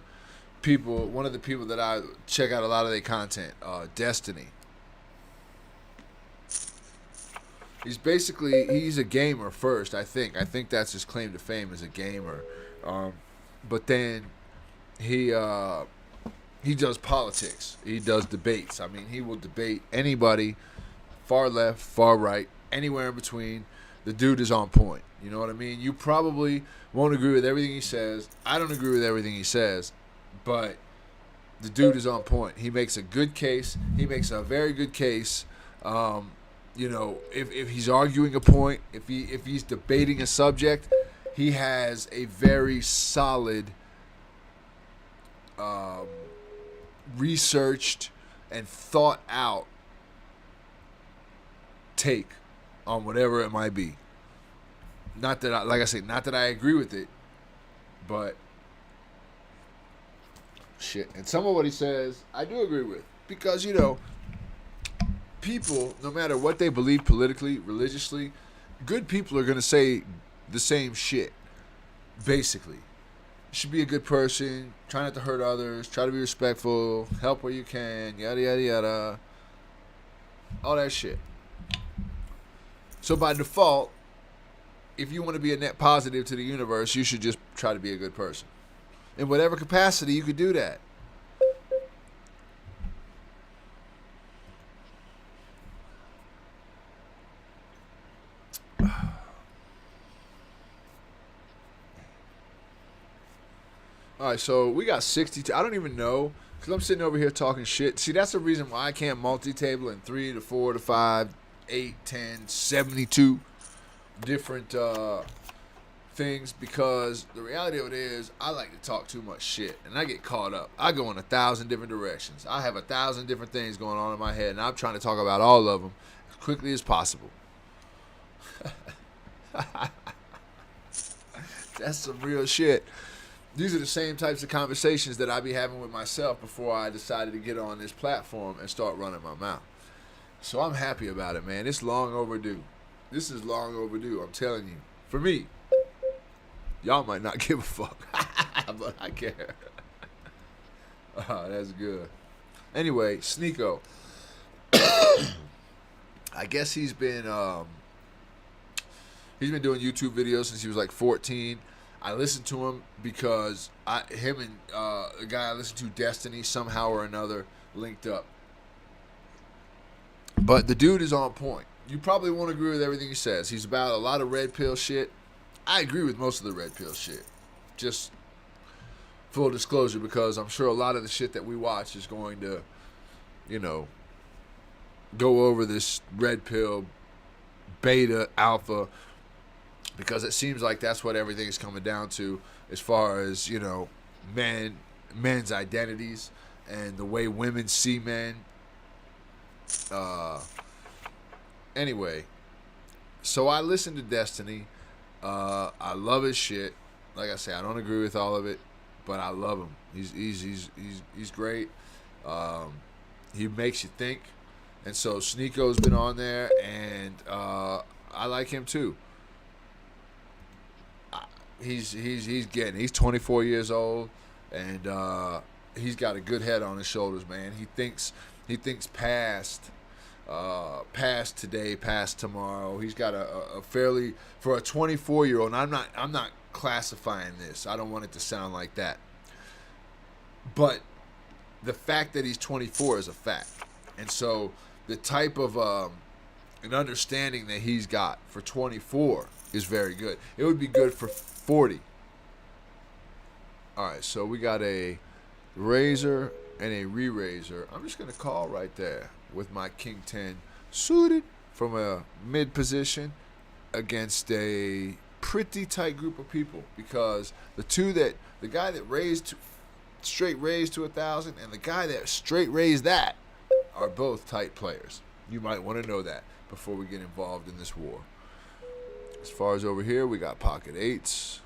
people that I check out a lot of their content, Destiny. He's a gamer first, I think. I think that's his claim to fame, as a gamer. But then he does politics. He does debates. I mean, he will debate anybody, far left, far right, anywhere in between. The dude is on point. You know what I mean? You probably won't agree with everything he says. I don't agree with everything he says, but the dude is on point. He makes a good case. He makes a very good case. You know, if he's arguing a point, if he's debating a subject, he has a very solid, researched and thought out take on whatever it might be. Not that I agree with it, but shit. And some of what he says, I do agree with, because, you know, people, no matter what they believe politically, religiously, good people are going to say the same shit, basically. should be a good person, try not to hurt others, try to be respectful, help where you can, yada, yada, yada. All that shit. So by default, if you want to be a net positive to the universe, you should just try to be a good person. In whatever capacity, you could do that. All right, so we got 62. I don't even know, because I'm sitting over here talking shit. See, that's the reason why I can't multi-table in 3 to 4 to 5, 8, 10, 72 different things, because the reality of it is I like to talk too much shit, and I get caught up. I go in 1,000 different directions. I have 1,000 different things going on in my head, and I'm trying to talk about all of them as quickly as possible. That's some real shit. These are the same types of conversations that I be having with myself before I decided to get on this platform and start running my mouth. So I'm happy about it, man. It's long overdue. This is long overdue, I'm telling you. For me. Y'all might not give a fuck, but I care. Oh, that's good. Anyway, Sneeko. I guess he's been doing YouTube videos since he was like 14. I listened to him because him and the guy I listened to, Destiny, somehow or another linked up. But the dude is on point. You probably won't agree with everything he says. He's about a lot of red pill shit. I agree with most of the red pill shit. Just full disclosure, because I'm sure a lot of the shit that we watch is going to, go over this red pill, beta, alpha, because it seems like that's what everything is coming down to as far as, men's identities and the way women see men. Anyway, so I listened to Destiny. I love his shit. Like I say, I don't agree with all of it, but I love him. He's great. He makes you think. And so Sneeko's been on there, and I like him too. He's 24 years old, and he's got a good head on his shoulders, man. He thinks past today, past tomorrow. He's got a fairly, for a 24-year-old, and I'm not classifying this. I don't want it to sound like that. But the fact that he's 24 is a fact. And so the type of an understanding that he's got for 24 is very good. It would be good for 40. All right, so we got a razor and a re-razor. I'm just going to call right there with my King 10 suited from a mid position against a pretty tight group of people, because the guy that straight raised to 1,000 and the guy that straight raised that are both tight players. You might want to know that before we get involved in this war. As far as over here, we got pocket eights,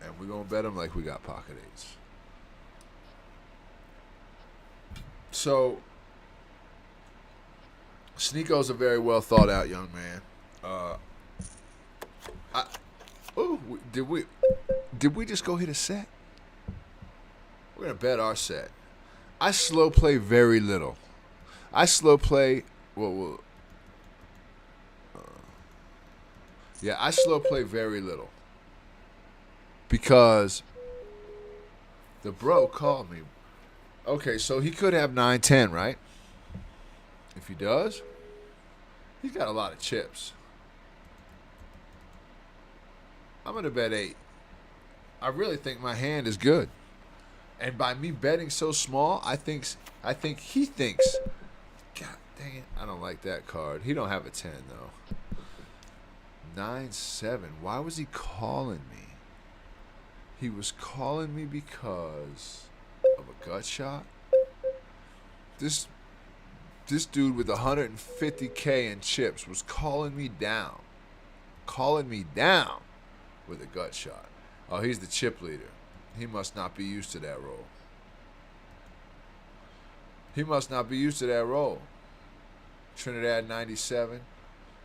and we're going to bet them like we got pocket eights. So Sneeko's a very well thought out young man. Did we just go hit a set? We're gonna bet our set. I slow play very little. I slow play. I slow play very little because the bro called me. Okay, so he could have 9-10, right? If he does, he's got a lot of chips. I'm going to bet 8. I really think my hand is good. And by me betting so small, I think he thinks, God dang it, I don't like that card. He don't have a 10, though. 9-7. Why was he calling me? He was calling me because of a gut shot. This dude with 150K in chips was calling me down with a gut shot. Oh, he's the chip leader. He must not be used to that role. Trinidad 97.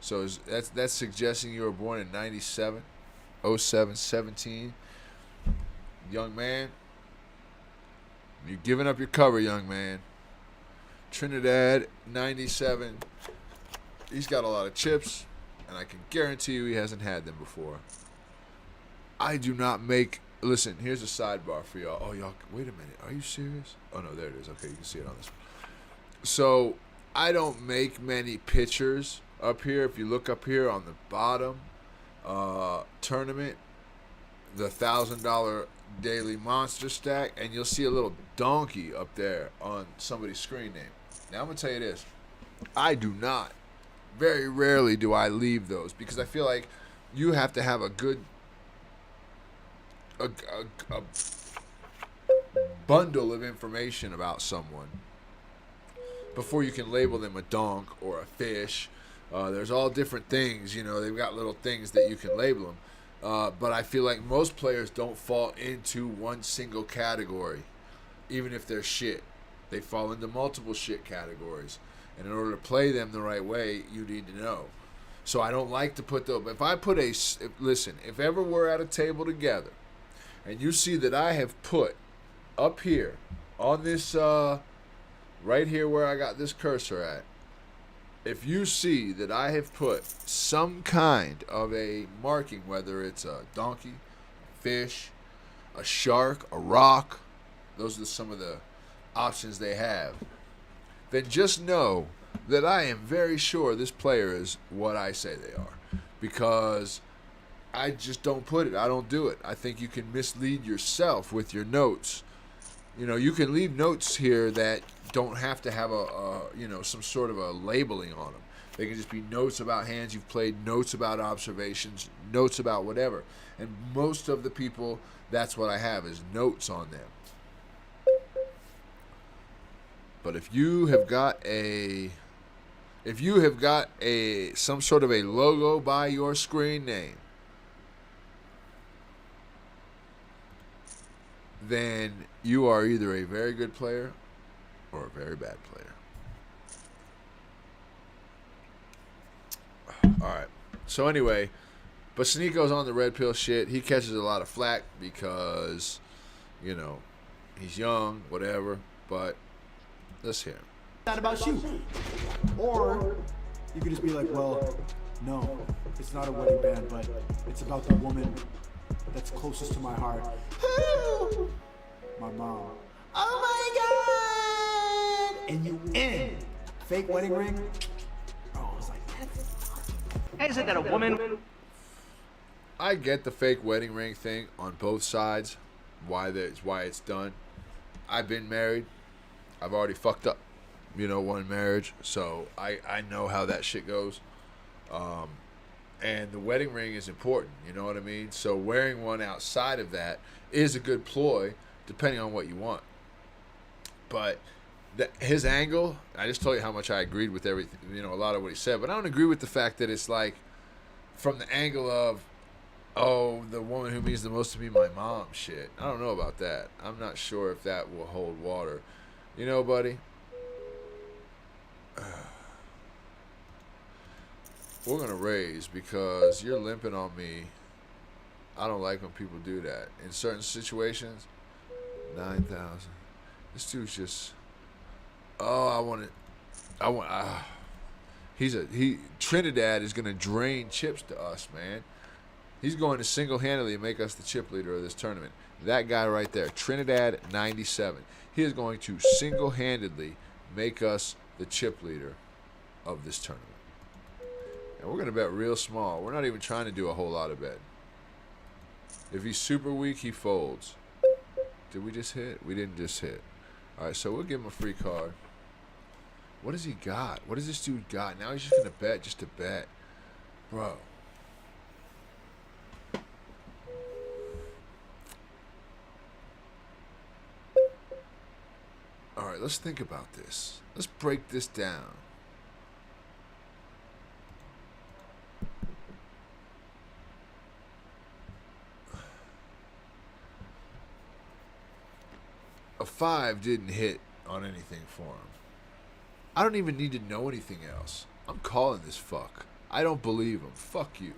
So that's suggesting you were born in 97, 07, 17. young man. You're giving up your cover, young man. Trinidad, 97. He's got a lot of chips, and I can guarantee you he hasn't had them before. I do not make... Listen, here's a sidebar for y'all. Oh, y'all, wait a minute. Are you serious? Oh, no, there it is. Okay, you can see it on this one. So, I don't make many pictures up here. If you look up here on the bottom, tournament, the $1,000 daily monster stack, and you'll see a little donkey up there on somebody's screen name. Now, I'm going to tell you this. I do not. Very rarely do I leave those because I feel like you have to have a good... A bundle of information about someone before you can label them a donk or a fish. There's all different things, you know, they've got little things that you can label them. But I feel like most players don't fall into one single category, even if they're shit. They fall into multiple shit categories. And in order to play them the right way, you need to know. So I don't like to put those. If I put listen, if ever we're at a table together, and you see that I have put up here on this, right here where I got this cursor at, if you see that I have put some kind of a marking, whether it's a donkey, a fish, a shark, a rock, those are some of the options they have, then just know that I am very sure this player is what I say they are. Because I just don't put it. I don't do it. I think you can mislead yourself with your notes. You know, you can leave notes here that don't have to have some sort of a labeling on them. They can just be notes about hands you've played, notes about observations, notes about whatever. And most of the people, that's what I have, is notes on them. But if you have got some sort of a logo by your screen name, then you are either a very good player or a very bad player. Alright. So anyway, but Sneako's on the red pill shit. He catches a lot of flack because, you know, he's young, whatever. But let's hear him. Not about you. Or you could just be like, well, no, it's not a wedding band, but it's about the woman that's closest to my heart. My mom. Oh my God! And you in. Fake wedding ring? Oh, I was like, Hey, is it that a woman... I get the fake wedding ring thing on both sides, why it's done. I've been married. I've already fucked up, one marriage, so I know how that shit goes. And the wedding ring is important, you know what I mean? So wearing one outside of that is a good ploy, depending on what you want. But his angle, I just told you how much I agreed with everything, a lot of what he said. But I don't agree with the fact that it's like, from the angle of, oh, the woman who means the most to me, my mom, shit. I don't know about that. I'm not sure if that will hold water. You know, buddy? We're going to raise because you're limping on me. I don't like when people do that. In certain situations, 9,000. This dude's just, Trinidad is going to drain chips to us, man. He's going to single-handedly make us the chip leader of this tournament. That guy right there, Trinidad 97. He is going to single-handedly make us the chip leader of this tournament. And we're going to bet real small. We're not even trying to do a whole lot of betting. If he's super weak, he folds. Did we just hit? We didn't just hit. All right, so we'll give him a free card. What does he got? What does this dude got? Now he's just going to bet just to bet. Bro. All right, let's think about this. Let's break this down. A 5 didn't hit on anything for him. I don't even need to know anything else. I'm calling this fuck. I don't believe him. Fuck you.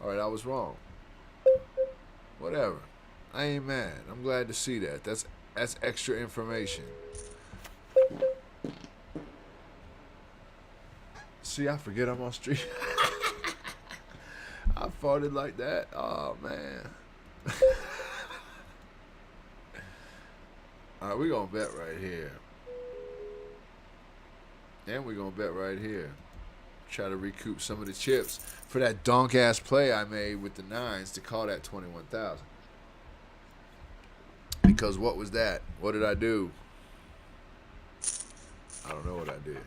All right, I was wrong. Whatever. I ain't mad. I'm glad to see that. That's extra information. See, I forget I'm on stream. I farted like that. Oh, man. All right, we're going to bet right here. And we're going to bet right here. Try to recoup some of the chips for that donk-ass play I made with the nines to call that 21,000. Because what was that? What did I do? I don't know what I did.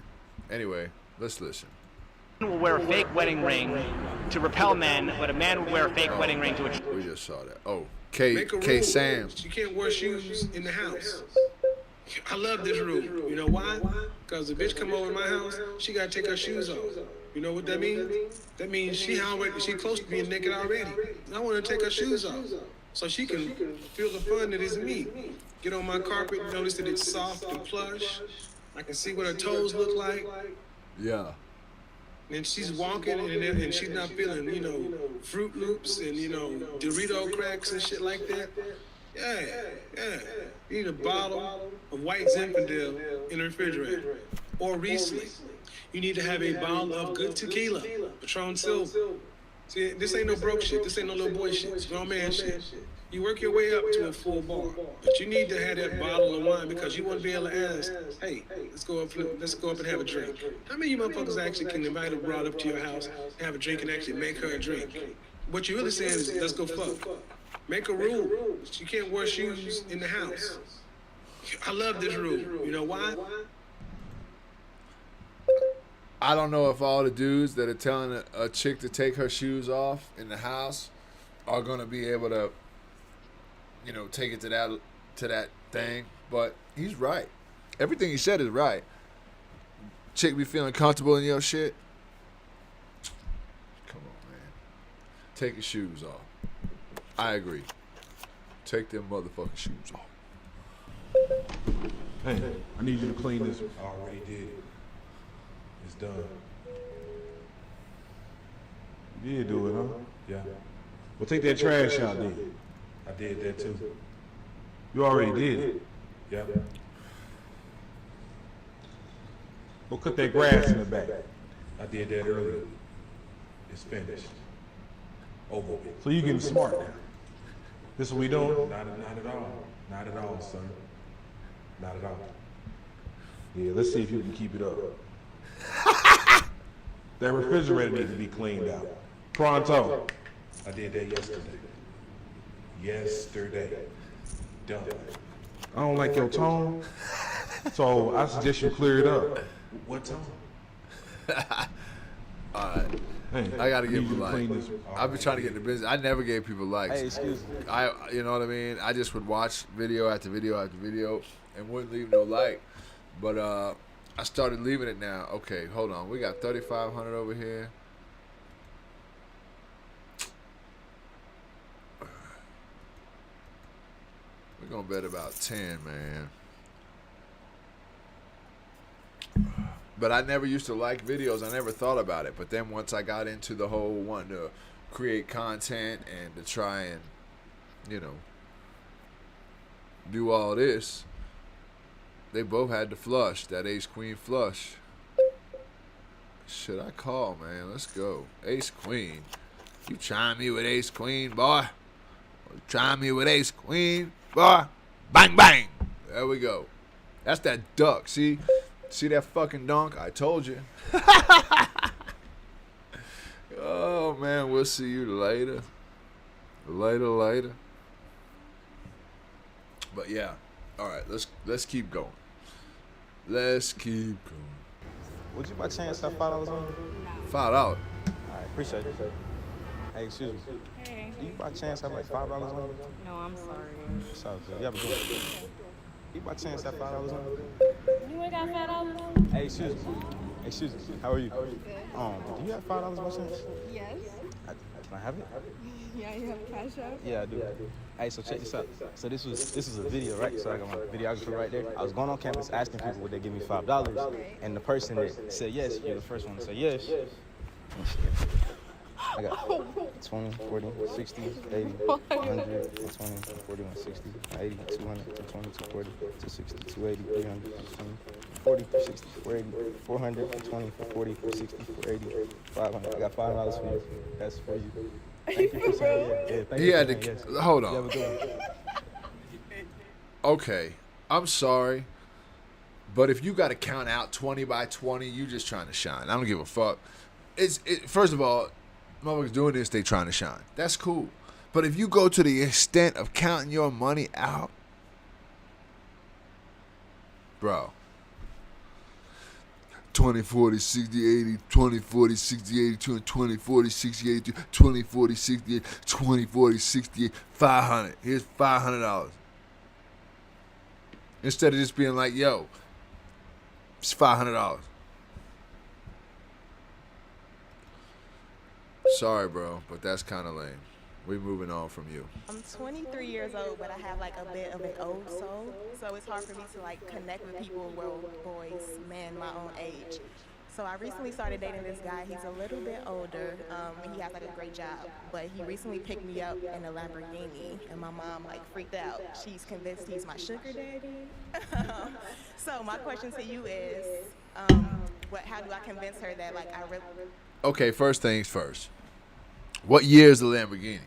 Anyway, let's listen. Will wear a fake wedding ring to repel men, but a man would wear a fake wedding ring to attract. We just saw that. Oh, K Sam. You can't wear shoes in the house. I love this rule. You know why? Because the bitch come over to my house, she gotta take her shoes off. You know what that means? That means she close to being naked already. And I want to take her shoes off so she can feel the fun that is me. Get on my carpet, notice that it's soft and plush. I can see what her toes look like. Yeah. And she's walking and she's not feeling, Fruit Loops and, Dorito cracks and shit like that. Yeah. You need a bottle of white Zinfandel in the refrigerator. Or Riesling. You need to have a bottle of good tequila, Patron Silver. See, this ain't no broke shit. This ain't no little boy shit. It's grown man shit. You work your way up to a full bar, but you need to have that bottle of wine because you want to be able to ask, hey, let's go up and have a drink. How many of you motherfuckers actually can invite a broad up to your house, have a drink, and actually make her a drink? What you're really saying is, let's go fuck. Make a rule. You can't wear shoes in the house. I love this rule. You know why? I don't know if all the dudes that are telling a chick to take her shoes off in the house are gonna be able to, take it to that thing. But he's right. Everything he said is right. Chick be feeling comfortable in your shit. Come on, man. Take your shoes off. I agree. Take them motherfucking shoes off. Hey, I need you to clean this. I already did. It's done. You did do it, huh? Yeah. Well, take that trash out then. I did that too. You already did. Yeah. Go cut that grass in the back. I did that earlier. It's finished. Over with. So you getting smart now. This is what we doing? Not at all. Not at all, son. Not at all. Yeah, let's see if you can keep it up. That refrigerator needs to be cleaned out. Pronto. I did that yesterday. Done. I don't like your tone, so I suggest you clear it up. What tone? Alright. Hey, I gotta give need him a you to clean like. this. I've been trying to get in the business. I never gave people likes. Hey, excuse me. You know what I mean? I just would watch video after video after video and wouldn't leave no like. But I started leaving it now. Okay, hold on. We got 3,500 over here. We're gonna bet about 10, man. But I never used to like videos. I never thought about it. But then once I got into the whole wanting to create content and to try and, do all this, they both had to flush. That ace-queen flush. Should I call, man? Let's go. Ace-queen. You chime me with ace-queen, boy. Chime me with ace-queen, boy. Bang, bang. There we go. That's that duck. See that fucking dunk? I told you. Oh, man. We'll see you later. Later. But, yeah. All right. Let's keep going. Let's keep going. Would you by chance have $5 on you? $5. Alright, appreciate it. Hey, excuse me. Hey. Do you by chance have like $5 on you? No, I'm sorry. It's all good. You have a good one. Do you by chance have $5 on you? You ain't got $5? Hey, excuse me. Excuse me. How are you? Good. Do you have $5 by chance? Yes. Can I have it? Yeah, you have Cash App? Yeah, I do. Hey, so check this out. So this was a video, right? So I got my videographer right there. I was going on campus asking people would they give me $5, and the person that said yes, you're the first one to say yes. I got 20, 40, 60, 80, 100, 120, 40, 160, 80, 200, 220, 240, 260, 280, 300, 220, 40, 60, 480, 400, 420, 440, 460, 480, 500. I got $5 for you. That's for you. Thank you for saying yes. Yeah, thank He you for had saying to. yes. Hold You have a on. good one. Okay, I'm sorry, but if you got to count out 20 by 20, you just trying to shine. I don't give a fuck. First of all, motherfuckers doing this, they trying to shine. That's cool. But if you go to the extent of counting your money out, bro, 20, 40, 60, 80, 20, 40, 60, 80, 20, 40, 60, 80, 20, 40, 60, 80, 20, 40, 60, 500. Here's $500. Instead of just being like, yo, it's $500. Sorry, bro, but that's kind of lame. We're moving on from you. I'm 23 years old, but I have like a bit of an old soul, so it's hard for me to like connect with people, well, boys, men my own age. So I recently started dating this guy. He's a little bit older. He has like a great job, but he recently picked me up in a Lamborghini, and my mom like freaked out. She's convinced he's my sugar daddy. So my question to you is, how do I convince her that like I really? Okay, first things first. What year is the Lamborghini?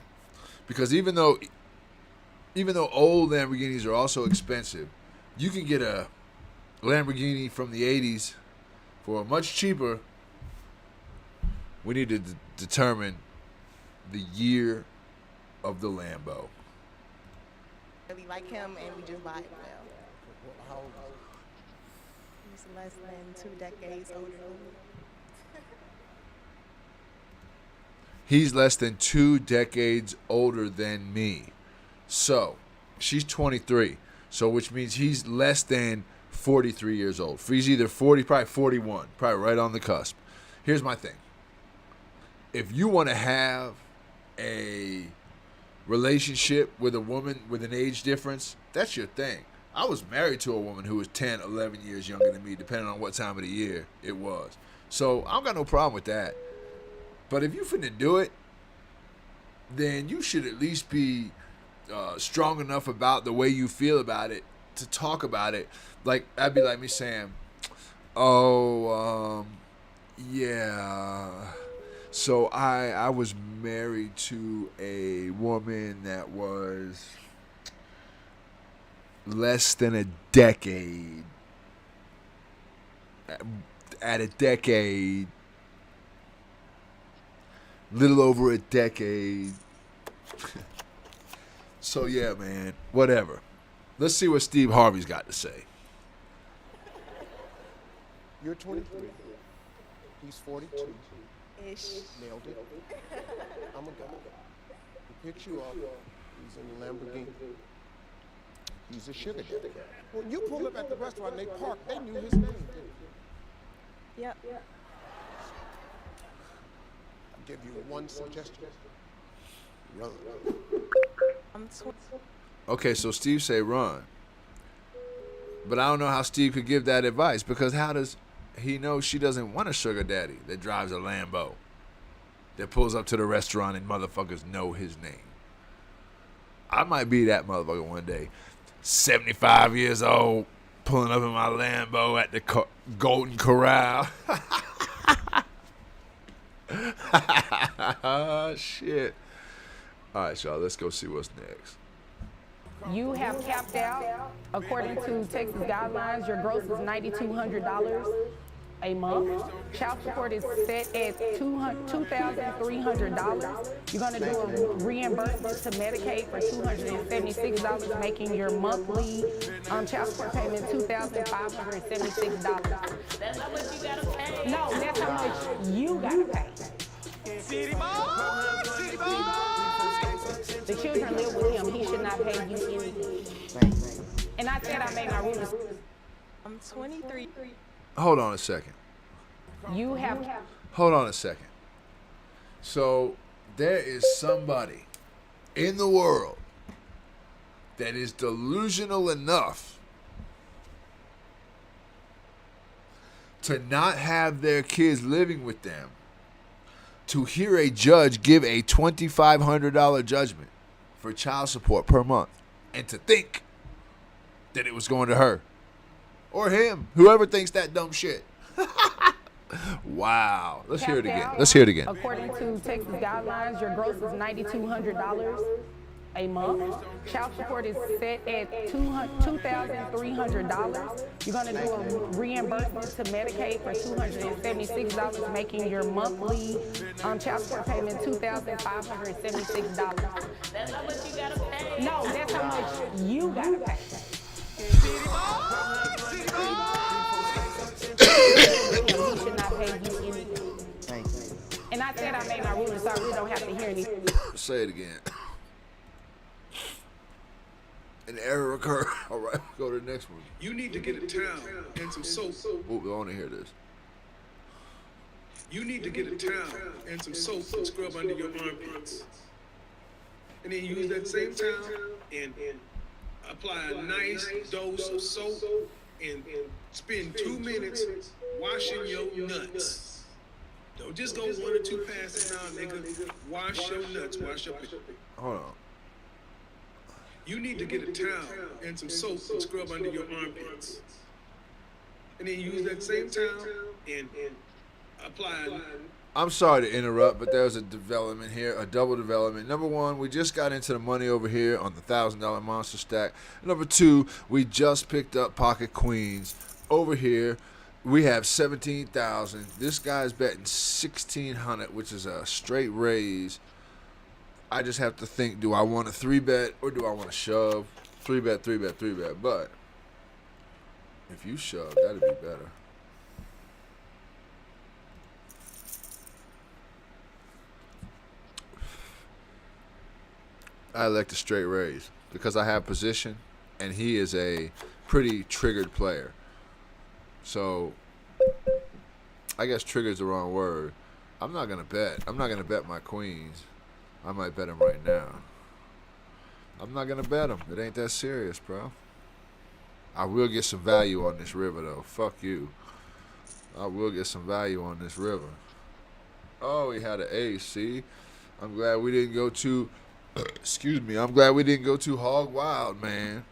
Because even though old Lamborghinis are also expensive, you can get a Lamborghini from the 80s for much cheaper. We need to determine the year of the Lambo. Really like him, and we just vibe well. How old is He's less than 2 decades older than me. He's less than 2 decades older than me. So, she's 23. So, which means he's less than 43 years old. He's either 40, probably 41, probably right on the cusp. Here's my thing. If you want to have a relationship with a woman with an age difference, that's your thing. I was married to a woman who was 10, 11 years younger than me, depending on what time of the year it was. So, I don't got no problem with that. But if you finna do it, then you should at least be strong enough about the way you feel about it to talk about it. Like, that'd be like me saying, yeah. So I was married to a woman that was less than a decade. At a decade. Little over a decade. So yeah, man, whatever. Let's see what Steve Harvey's got to say. You're 23. He's 42. Ish. Nailed it. I'm a guy. He picks you up. He's in a Lamborghini. He's a sugar daddy. When you pull up at the restaurant and they park, they knew his name, didn't they? Yep. I'll give you one suggestion. Run. I'm Okay, so Steve say run. But I don't know how Steve could give that advice, because how does he know she doesn't want a sugar daddy that drives a Lambo, that pulls up to the restaurant and motherfuckers know his name? I might be that motherfucker one day. 75 years old, pulling up in my Lambo at the Golden Corral. Shit. All right, y'all, let's go see what's next. You have capped out, according to Texas guidelines, your gross is $9,200 a month. Child support is set at $2,300. You're going to do a reimbursement to Medicaid for $276, making your monthly child support payment $2,576. That's how much you got to pay. No, that's how much you got to pay. City boy, city boy. The children live with him. He should not pay you anything. And I said I made my rules. I'm 23. Hold on a second. You have. Hold on a second. So there is somebody in the world that is delusional enough to not have their kids living with them, to hear a judge give a $2,500 judgment for child support per month, and to think that it was going to her or him, whoever thinks that dumb shit. Wow. Let's hear it again. Let's hear it again. According to Texas guidelines, your gross is $9,200 a month. Child support is set at $2,300. You're going to do a reimbursement to Medicaid for $276, making your monthly child support payment $2,576. That's how much you got to pay? No, that's how much you got to pay. He should not pay you anything. Thank you. And I said I made my ruling, so I really don't have to hear anything. Say it again. An error occurred. All right, we'll go to the next one. You need to get a towel and some soap. Oh, we want to hear this. You need to get a towel and some soap and scrub under your armpits. And then use that same towel and apply a nice dose of soap and spend 2 minutes washing your nuts. Don't just go 1 or 2 passes now, nigga. Wash your nuts. Wash your. Hold on. You need to get a towel and some soap and scrub under your armpits. And then use that same towel and apply. I'm sorry to interrupt, but there's a development here, a double development. Number one, we just got into the money over here on the $1,000 monster stack. Number two, we just picked up Pocket Queens. Over here, we have 17,000. This guy's betting 1,600, which is a straight raise. I just have to think, do I want a 3-bet or do I want to shove? 3-bet, 3-bet, 3-bet. But if you shove, that'd be better. I elect a straight raise because I have position, and he is a pretty triggered player. So I guess triggered's the wrong word. I'm not gonna bet. I'm not gonna bet my queens. I might bet him right now. I'm not gonna bet him. It ain't that serious, bro. I will get some value on this river though. Fuck you. I will get some value on this river. Oh, he had an ace. See, I'm glad we didn't go too. Excuse me. I'm glad we didn't go too hog wild, man.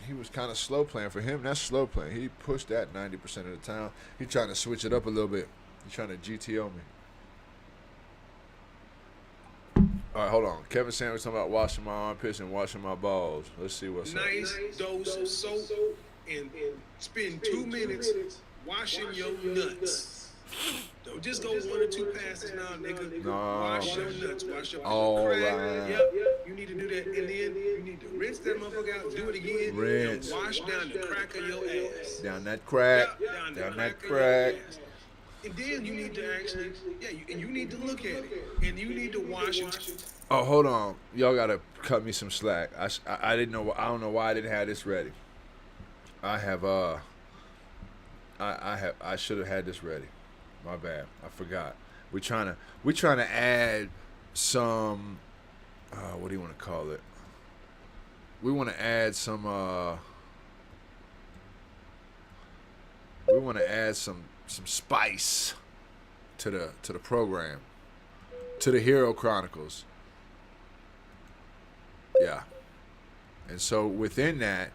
He was kind of slow playing. For him, that's slow playing. He pushed that 90% of the time. He trying to switch it up a little bit. He trying to GTO me. All right, hold on. Kevin Sanders talking about washing my armpits and washing my balls. Let's see what's up. Nice dose of soap and spend 2 minutes washing your nuts. Don't just go 1 or 2 passes now, nigga. No. Wash your nuts. Wash your All crack. right. Yep. You need to do that, and then you need to rinse that motherfucker out. Do it again. Rinse. And wash down the crack of your ass. Down that crack. Yep, Down that of your crack. ass. And then you need to actually, and you need to look at it, and you need to wash it. Oh, hold on. Y'all gotta cut me some slack. I didn't know. I don't know why I didn't have this ready. I should have had this ready. My bad. I forgot. We're trying to add some. What do you want to call it? We want to add some. We want to add some spice to the program, to the Hero Chronicles. Yeah. And so within that,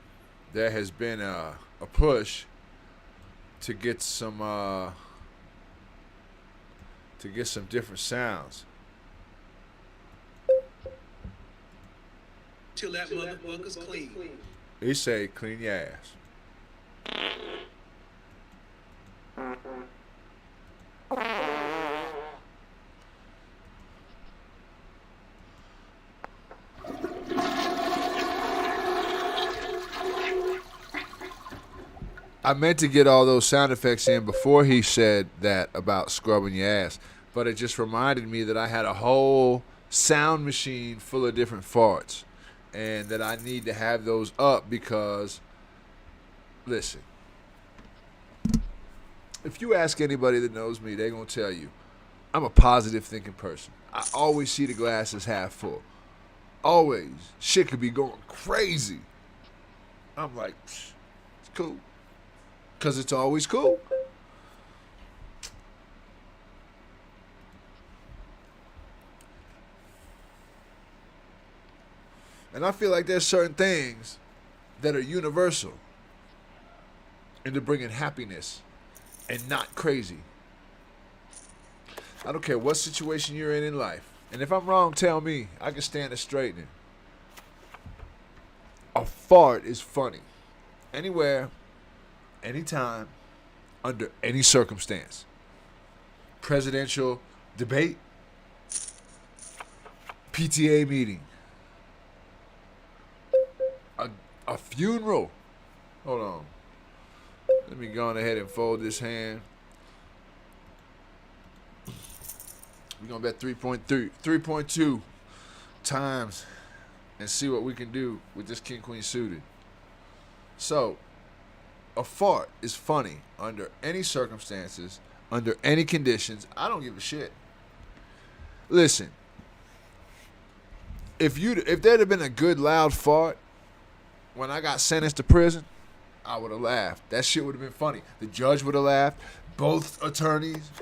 there has been a push to get some different sounds. Till that motherfucker's clean. He say, clean your ass. I meant to get all those sound effects in before he said that about scrubbing your ass, but it just reminded me that I had a whole sound machine full of different farts, and that I need to have those up because, listen, if you ask anybody that knows me, they're going to tell you I'm a positive thinking person. I always see the glass as half full. Always. Shit could be going crazy. I'm like, it's cool. Because it's always cool. And I feel like there's certain things that are universal into bringing happiness and not crazy. I don't care what situation you're in life. And if I'm wrong, tell me. I can stand to straighten it. A fart is funny. Anywhere, anytime, under any circumstance. Presidential debate, PTA meeting, a funeral. Hold on. Let me go on ahead and fold this hand. We're going to bet 3.2 times and see what we can do with this king queen suited. So, a fart is funny under any circumstances, under any conditions. I don't give a shit. Listen, if there'd have been a good loud fart when I got sentenced to prison, I would have laughed. That shit would have been funny. The judge would have laughed. Both attorneys.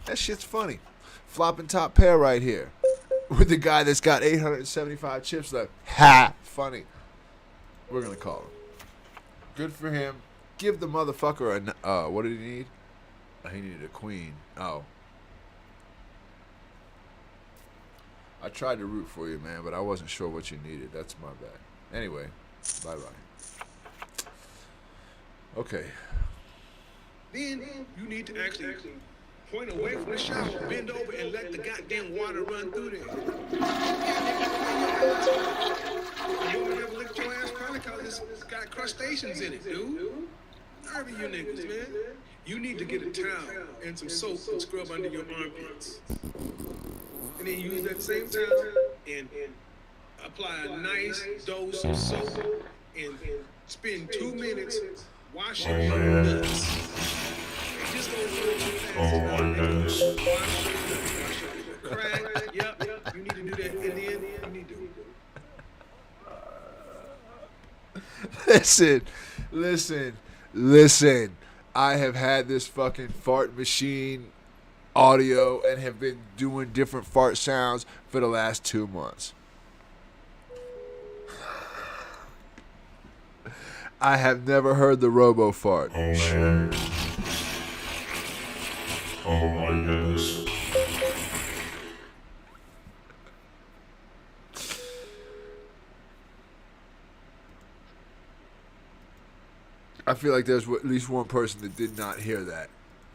That shit's funny. Flopping top pair right here. With the guy that's got 875 chips left. Ha! Funny. We're going to call him. Good for him. Give the motherfucker a... what did he need? He needed a queen. Oh. I tried to root for you, man, but I wasn't sure what you needed. That's my bad. Anyway. Bye-bye. Okay. Then you need to actually point away from the shower, bend over, and let the goddamn water run through there. You don't ever lick your ass probably because it's got crustaceans in it, dude. Nerve you niggas, man. You need to get a towel and some soap and scrub under your armpits. And then use that same towel and apply a nice dose of soap and spend 2 minutes washing your nuts. Just go Oh my goodness. crack. Yep. You need to do that. And then you need to. Listen. I have had this fucking fart machine audio and have been doing different fart sounds for the last 2 months. I have never heard the robo fart. Oh man. Oh my goodness. I feel like there's at least one person that did not hear that.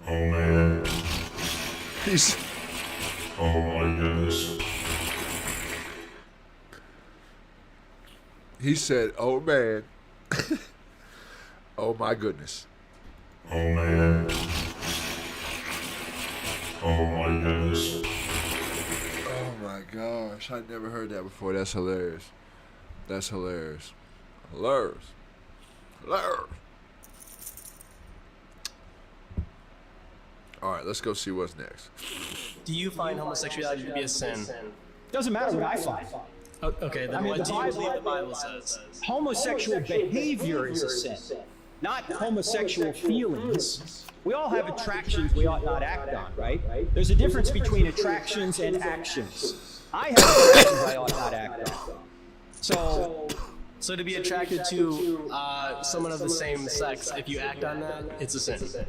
Oh man. He's... Oh my goodness. He said, "Oh man." Oh my goodness. Oh man. Oh my goodness. Oh my gosh. I never heard that before. That's hilarious. That's hilarious. Hilarious. Hilarious. All right, let's go see what's next. Do you find homosexuality to be a sin? Doesn't matter what I find. Okay, then what do you believe the Bible says? Homosexual behavior is a sin, not homosexual feelings. We all have attractions we ought not act on, right? There's a difference between attractions and actions. I have attractions I ought not act on. So to be attracted to someone of the same sex, if you act on that, it's a sin.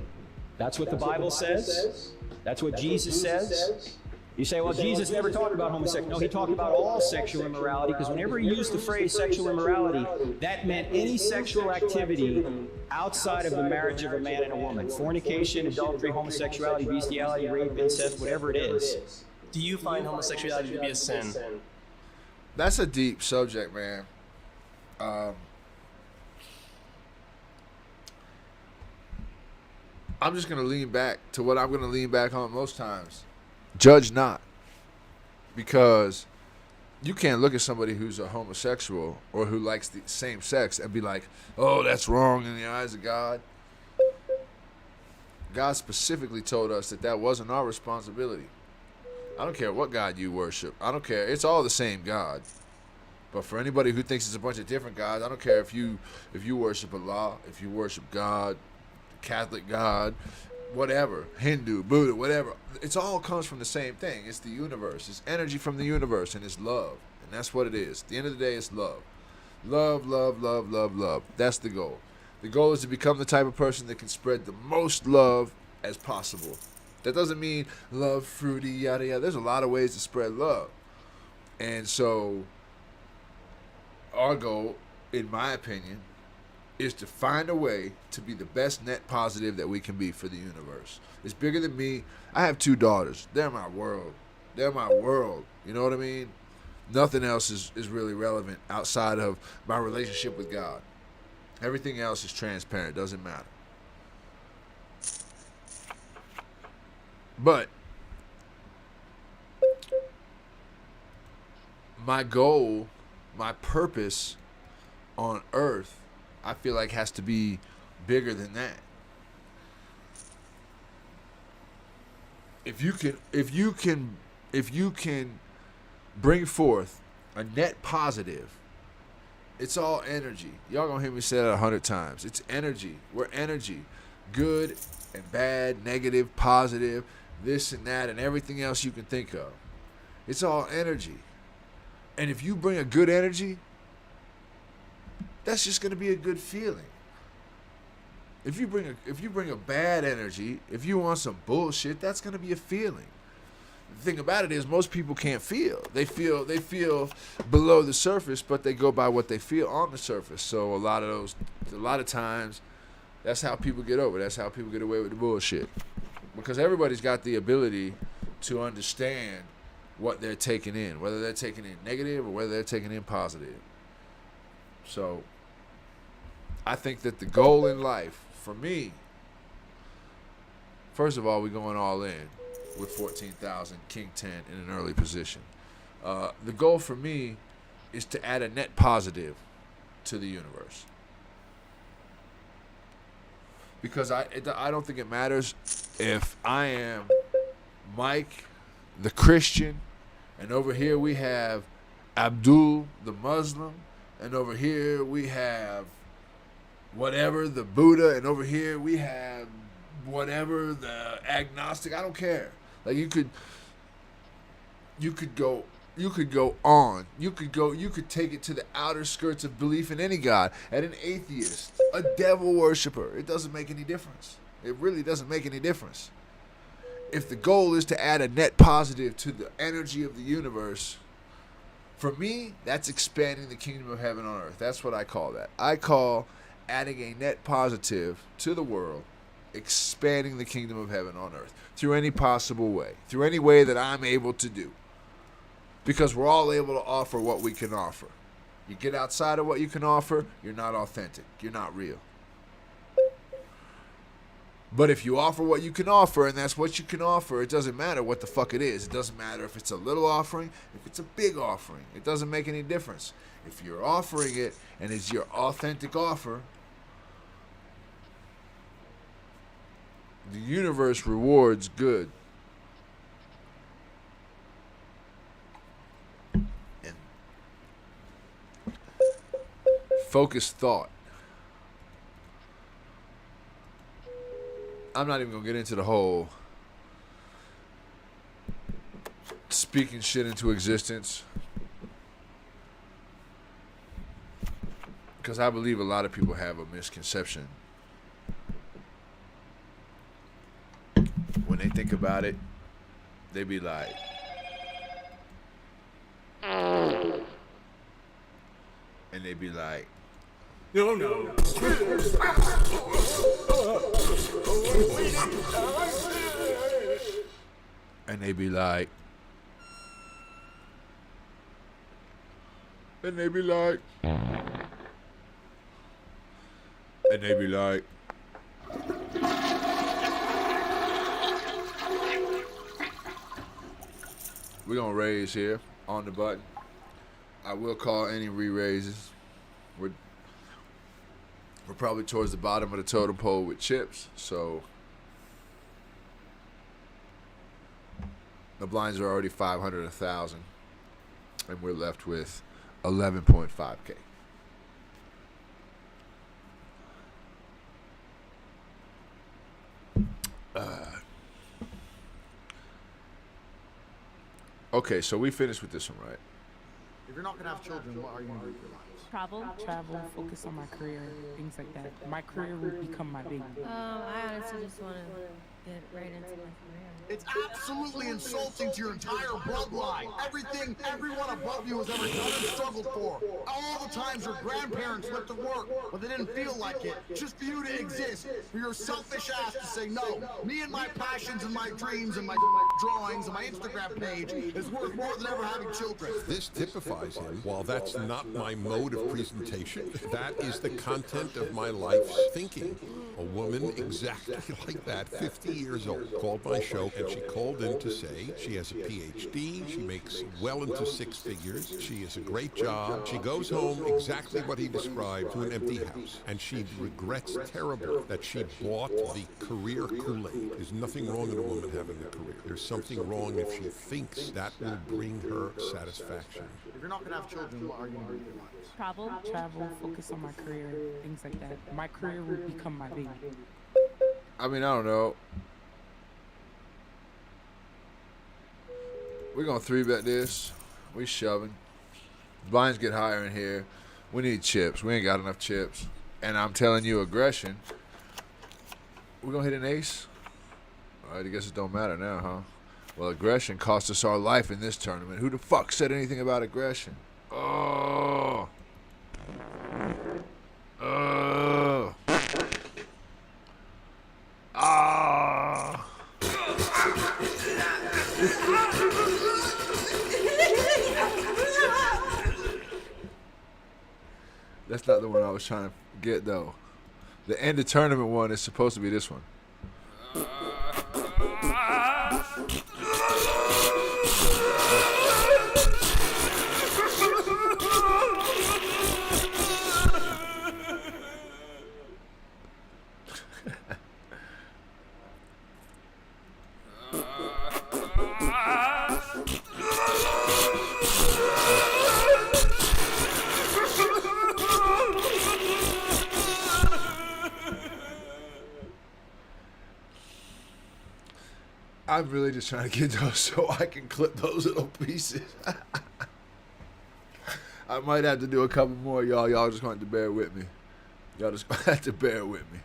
That's what the Bible says. That's what Jesus says. You say, well, Jesus never talked about homosexuality. No, he talked about all sexual immorality, because whenever he used the phrase sexual immorality, that meant any sexual activity outside of the marriage of a man and a woman. Fornication, adultery, homosexuality, bestiality, rape, incest, whatever it is. Do you find homosexuality to be a sin? That's a deep subject, man. I'm just going to lean back to what I'm going to lean back on most times. Judge not. Because you can't look at somebody who's a homosexual or who likes the same sex and be like, oh, that's wrong in the eyes of God. God specifically told us that wasn't our responsibility. I don't care what God you worship. I don't care. It's all the same God. But for anybody who thinks it's a bunch of different gods, I don't care if you worship Allah, if you worship God, Catholic God, whatever, Hindu, Buddha, whatever. It's all comes from the same thing. It's the universe. It's energy from the universe, and it's love. And that's what it is. At the end of the day, it's love. Love, love, love, love, love. That's the goal. The goal is to become the type of person that can spread the most love as possible. That doesn't mean love fruity, yada, yada. There's a lot of ways to spread love. And so our goal, in my opinion, is to find a way to be the best net positive that we can be for the universe. It's bigger than me. I have 2 daughters. They're my world. They're my world. You know what I mean? Nothing else is really relevant outside of my relationship with God. Everything else is transparent. Doesn't matter. But my goal, my purpose on earth, I feel like has to be bigger than that. If you can bring forth a net positive, it's all energy. Y'all gonna hear me say that 100 times. It's energy. We're energy. Good and bad, negative, positive, this and that, and everything else you can think of. It's all energy. And if you bring a good energy, that's just gonna be a good feeling. If you bring a bad energy, if you want some bullshit, that's gonna be a feeling. The thing about it is most people can't feel. They feel below the surface, but they go by what they feel on the surface. So a lot of times, that's how people get over. That's how people get away with the bullshit. Because everybody's got the ability to understand what they're taking in, whether they're taking in negative or whether they're taking in positive. So I think that the goal in life, for me, first of all, we're going all in with 14,000, King 10 in an early position. The goal for me is to add a net positive to the universe. Because I don't think it matters if I am Mike, the Christian, and over here we have Abdul, the Muslim, and over here we have whatever, the Buddha, and over here we have whatever, the agnostic. I don't care. Like you could go on. You could take it to the outer skirts of belief in any God, and an atheist, a devil worshiper. It doesn't make any difference. It really doesn't make any difference. If the goal is to add a net positive to the energy of the universe, for me, that's expanding the kingdom of heaven on earth. That's what I call that. I call adding a net positive to the world, expanding the kingdom of heaven on earth through any possible way, through any way that I'm able to do. Because we're all able to offer what we can offer. You get outside of what you can offer, you're not authentic. You're not real. But if you offer what you can offer, and that's what you can offer, it doesn't matter what the fuck it is. It doesn't matter if it's a little offering, if it's a big offering. It doesn't make any difference. If you're offering it and it's your authentic offer, the universe rewards good. And focused thought. I'm not even going to get into the whole speaking shit into existence. Because I believe a lot of people have a misconception. When they think about it, they be like, and they be like, no. And they be like, and they be like, and they be like, we're gonna raise here on the button. I will call any re-raises. We're probably towards the bottom of the totem pole with chips, so the blinds are already 500, 1,000, and we're left with 11.5K. Okay, so we finished with this one, right? If you're not gonna have children, what are you gonna do with your lives? Travel, focus on my career, things like that. My career will become my baby. I honestly just want to get right into my career. It's absolutely insulting to your entire bloodline. Everything everyone above you has ever done and struggled for. All the times your grandparents went to work, but they didn't feel like it. Just for you to exist, for your selfish ass to say, no, me and my passions and my dreams and my drawings and my Instagram page is worth more than ever having children. This typifies him. While that's not my mode of presentation, that is the content of my life's thinking. A woman exactly like that, 50 years old, called my show, and she called in to say she has a PhD, she makes well into six figures, she has a great job, she goes home exactly what he described, to an empty house, and she regrets terribly that she bought the career Kool-Aid. There's nothing wrong in a woman having a career. There's something wrong if she thinks that will bring her satisfaction. If you're not gonna have children, what are you gonna do with your lives? Travel, focus on my career, things like that. My career will become my baby. I mean, I don't know. We're gonna 3-bet this. We shoving. Blinds get higher in here. We need chips. We ain't got enough chips. And I'm telling you, aggression. We're gonna hit an ace. All right, I guess it don't matter now, huh? Well, aggression cost us our life in this tournament. Who the fuck said anything about aggression? Oh. Ah. That's not the one I was trying to get, though. The end of tournament one is supposed to be this one. I'm really just trying to get those so I can clip those little pieces. I might have to do a couple more, y'all. Y'all just going to have to bear with me. Y'all just going to have to bear with me.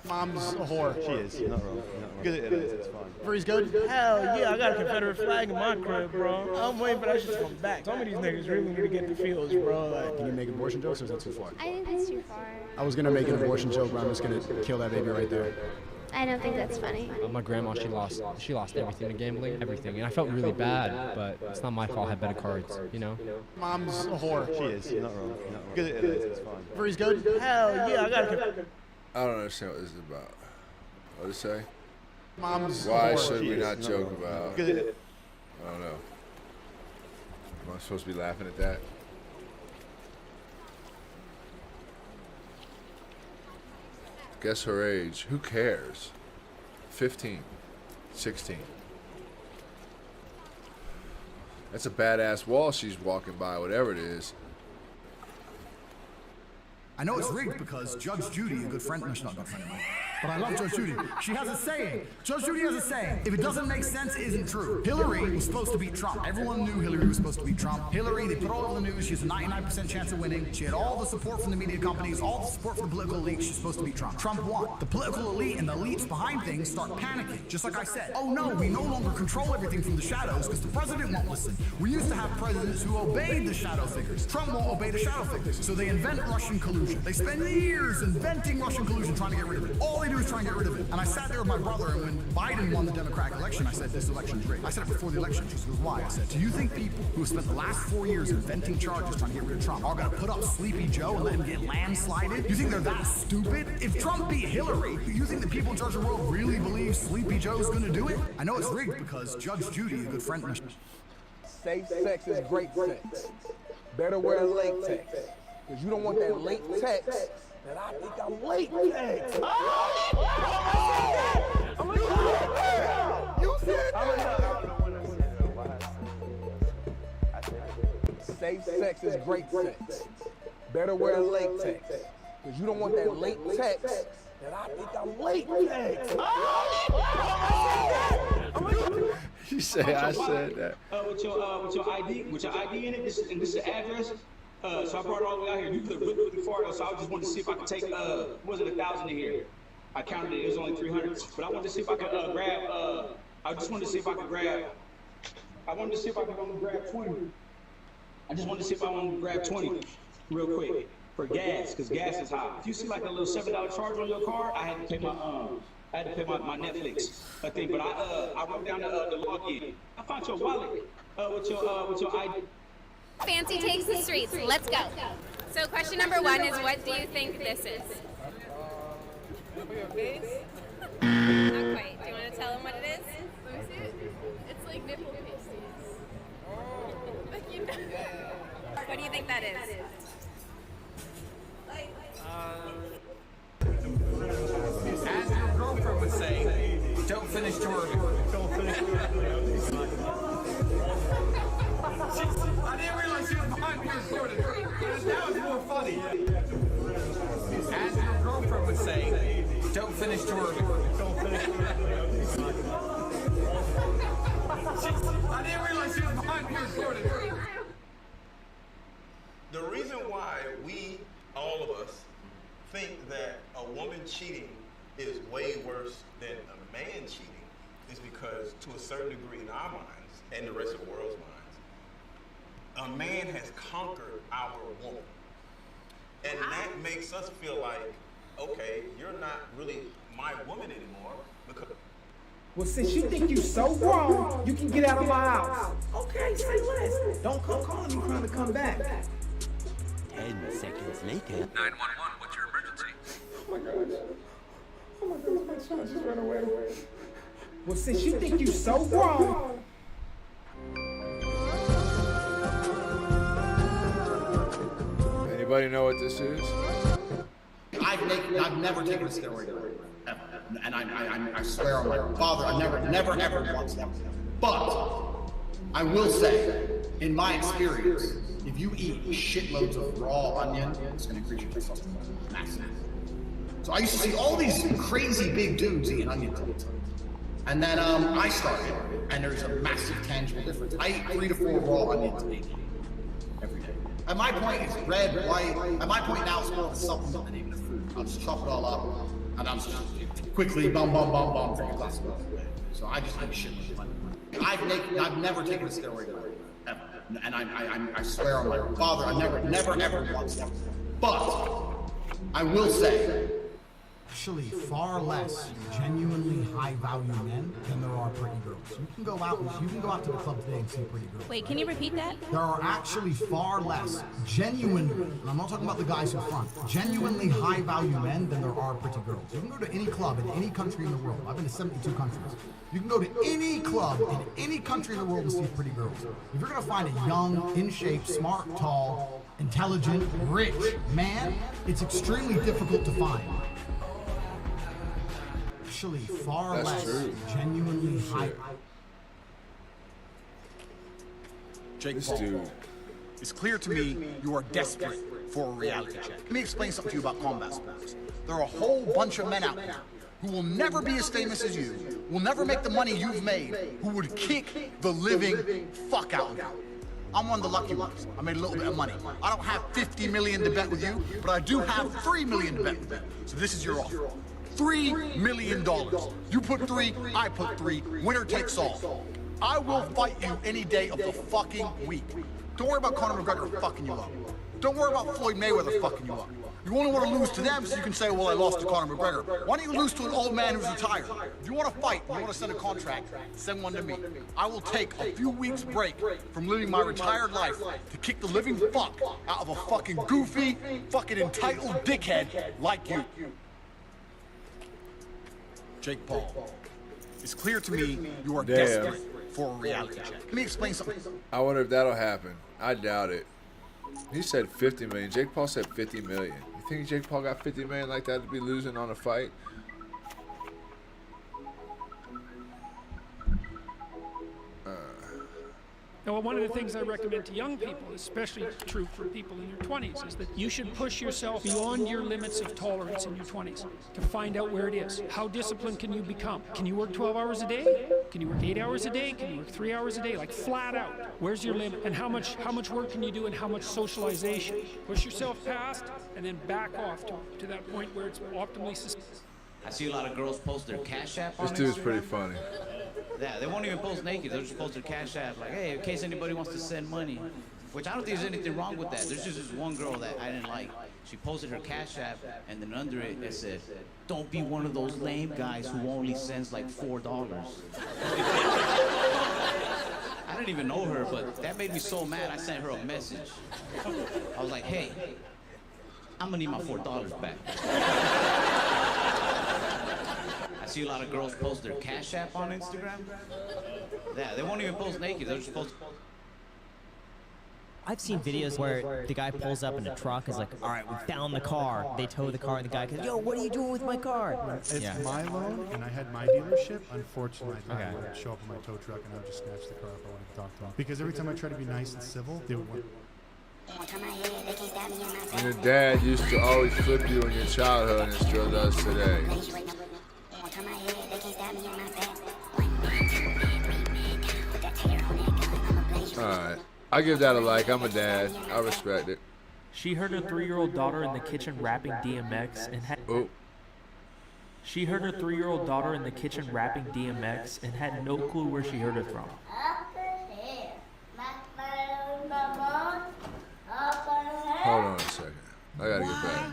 Mom's a whore. She is. You're not wrong. Good, it is. It's fine. Freeze good? Hell yeah, I got a Confederate flag in my crib, bro. I'm waiting for that shit to come back. Some of these niggas really need to get the fields, bro. Like, can you make abortion jokes or is that too far? I think that's too far. I was gonna make an abortion joke, but I'm just gonna kill that baby right there. I don't think that's funny. My grandma, she lost everything to gambling, everything, and I felt really bad. But it's not my fault. I had better cards, you know. Mom's a whore. She is. You're not wrong. Good, it is. It's fine. Freeze good? Hell yeah, I got a. I don't understand what this is about. What did it say? Mom's Why a whore. should we not Not joke wrong. about? Good. I don't know. Am I supposed to be laughing at that? Guess her age. Who cares? 15, 16. That's a badass wall she's walking by, whatever it is. I know it's rigged because Judge Judy, a good friend, no, she's not a good friend of mine, but I love Judge Judy. She has a saying. Judge Judy has a saying. If it doesn't make sense, it isn't true. Hillary was supposed to beat Trump. Everyone knew Hillary was supposed to beat Trump. Hillary, they put all over the news. She has a 99% chance of winning. She had all the support from the media companies, all the support from the political elite. She's supposed to beat Trump. Trump won. The political elite and the elites behind things start panicking. Just like I said, oh no, we no longer control everything from the shadows because the president won't listen. We used to have presidents who obeyed the shadow figures. Trump won't obey the shadow figures. So they invent Russian collusion. They spend years inventing Russian collusion, trying to get rid of it. All they do is try and get rid of it. And I sat there with my brother, and when Biden won the Democratic election, I said, this election's rigged. I said it before the election. She goes, why? I said, do you think people who have spent the last 4 years inventing charges trying to get rid of Trump are going to put up Sleepy Joe and let him get landslided? You think they're that stupid? If Trump beat Hillary, do you think the people in charge of the world really believe Sleepy Joe's going to do it? I know it's rigged because Judge Judy, a good friend of mine. Safe sex is great sex. Better wear latex. Because you don't want that late text that I think I'm late text. Oh! Safe sex is great sex. Better wear latex. Because you don't want that latex that I think I'm latex. You say I said that. With your ID in it, this is the address. So I brought it all the way out here. You live really far, so I just wanted to see if I could take was it 1,000 in here? I counted it. It was only 300, but I wanted to see if I could grab. I just wanted to see if I could grab. I wanted to see if I could grab 20. I just wanted to see if I wanted to grab 20 real quick for gas, because gas is high. If you see like a little $7 charge on your car, I had to pay my Netflix thing. But I wrote down the login. I found your wallet with your ID. Fancy takes the streets. Let's go. So question number 1 is, what do you think this is? Not quite. Do you want to tell them what it is? Let me see it. It's like nipple pasties. Like, you know. What do you think that is? As your girlfriend would say, don't finish twerking. Don't finish twerking. I didn't realize she was behind me recording. That was more funny. As your girlfriend would say, don't finish twerking. Don't finish twerking. I didn't realize she was behind me recording. The reason why we, all of us, think that a woman cheating is way worse than a man cheating is because, to a certain degree in our minds, and the rest of the world's minds, a man has conquered our woman. And that makes us feel like, okay, you're not really my woman anymore because... Well, since you think you're so grown, you can get out of my house. Okay, say less. Don't come calling me trying to come back. 10 seconds later. 911, what's your emergency? Oh my gosh. Oh my goodness, my child just ran away. Well, since you think you're so grown. Anybody know what this is? I've never taken a steroid ever. And I swear on my father, I've never once. But I will say, in my experience, if you eat shitloads of raw onion, it's going to increase your testosterone. Massive. So I used to see all these crazy big dudes eating onions all the time. And then I started, and there's a massive tangible difference. I eat 3 to 4 raw onions a day, every day. At my point, it's red, white. At my point now, it's more of a supplement than even a food. I'll just chop it all up, and I'm just quickly, bum, drink a glass of milk. So I just have shit with money. I've never taken a steroid ever. And I swear on my father, I've never once. But I will say, actually far less genuinely high-value men than there are pretty girls. You can go out to the club today and see pretty girls. Wait, can you repeat that? There are actually far less genuine, and I'm not talking about the guys who front, genuinely high-value men than there are pretty girls. You can go to any club in any country in the world. I've been to 72 countries. You can go to any club in any country in the world and see pretty girls. If you're gonna find a young, in shape, smart, tall, intelligent, rich man, it's extremely difficult to find. Actually far less genuinely high. Jake Paul, it's clear to me you are desperate for a reality check. Let me explain something to you about combat sports. There are a whole bunch of men out there who will never be as famous as you, will never make the money you've made, who would kick the living fuck out of you. I'm one of the lucky ones. I made a little bit of money. I don't have 50 million to bet with you, but I do have 3 million to bet with you. So this is your offer. $3 million. You put 3, I put 3. Winner takes all. I will fight you any day of the fucking week. Don't worry about Conor McGregor fucking you up. Don't worry about Floyd Mayweather fucking you up. You only want to lose to them so you can say, well, I lost to Conor McGregor. Why don't you lose to an old man who's retired? If you want to fight, you want to send a contract, send one to me. I will take a few weeks break from living my retired life to kick the living fuck out of a fucking goofy, fucking entitled dickhead like you. Jake Paul, it's clear to me you are desperate for a reality check. Let me explain something. I wonder if that'll happen. I doubt it. He said 50 million. Jake Paul said 50 million. You think Jake Paul got 50 million like that to be losing on a fight? Now, one of the things I recommend to young people, especially true for people in your 20s, is that you should push yourself beyond your limits of tolerance in your 20s to find out where it is. How disciplined can you become? Can you work 12 hours a day? Can you work 8 hours a day? Can you work 3 hours a day? Like flat out. Where's your limit? And how much work can you do and how much socialization? Push yourself past and then back off to that point where it's optimally sustainable. I see a lot of girls post their Cash App on This dude's Instagram. pretty funny. Yeah, they won't even post naked. They'll just post their Cash App, like, hey, in case anybody wants to send money. Which I don't think there's anything wrong with that. There's just this one girl that I didn't like. She posted her Cash App, and then under it, it said, don't be one of those lame guys who only sends like $4. I didn't even know her, but that made me so mad, I sent her a message. I was like, hey, I'm gonna need my $4 back. I see a lot of girls post their Cash App on Instagram. Yeah, they won't even post naked, they'll just post. I've seen videos where the guy pulls up in a truck, is like, all right, we found the car. They tow the car, and the guy goes, yo, what are you doing with my car? It's my loan, and I had my dealership. Unfortunately, I would show up in my tow truck, and I would just snatch the car if I wanted to talk to them. Because every time I try to be nice and civil, they would want. And your dad used to always flip you in your childhood and still does today. Alright. I give that a like. I'm a dad. I respect it. She heard her 3-year-old daughter in the kitchen rapping DMX and had. Oh. She heard her 3-year-old daughter in the kitchen rapping DMX and had no clue where she heard it from. Hold on a second. I gotta get back.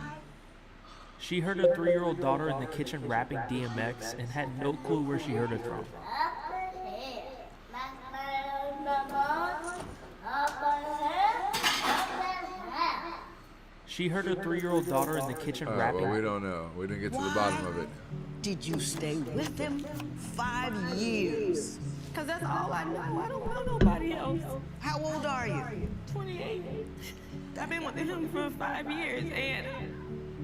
She heard her 3-year-old daughter in the kitchen rapping DMX and had no clue where she heard it from. She heard her 3-year-old daughter in the kitchen rapping. Well, we don't know. We didn't get to the bottom of it. Did you stay with him 5 years? Because that's all I know. I don't know nobody else. How old are you? 28. I've been with him for 5 years, and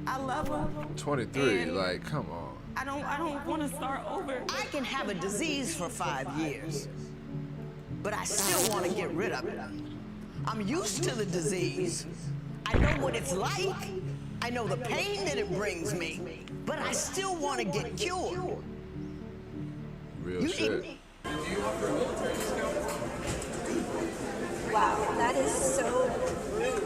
I love him. 23, like, come on. I don't want to start over. I can have a disease for 5 years, but I still want to get rid of it. I'm used to the disease. I know what it's like. I know the pain that it brings me, but I still want to get cured. Real shit. Wow, that is so rude.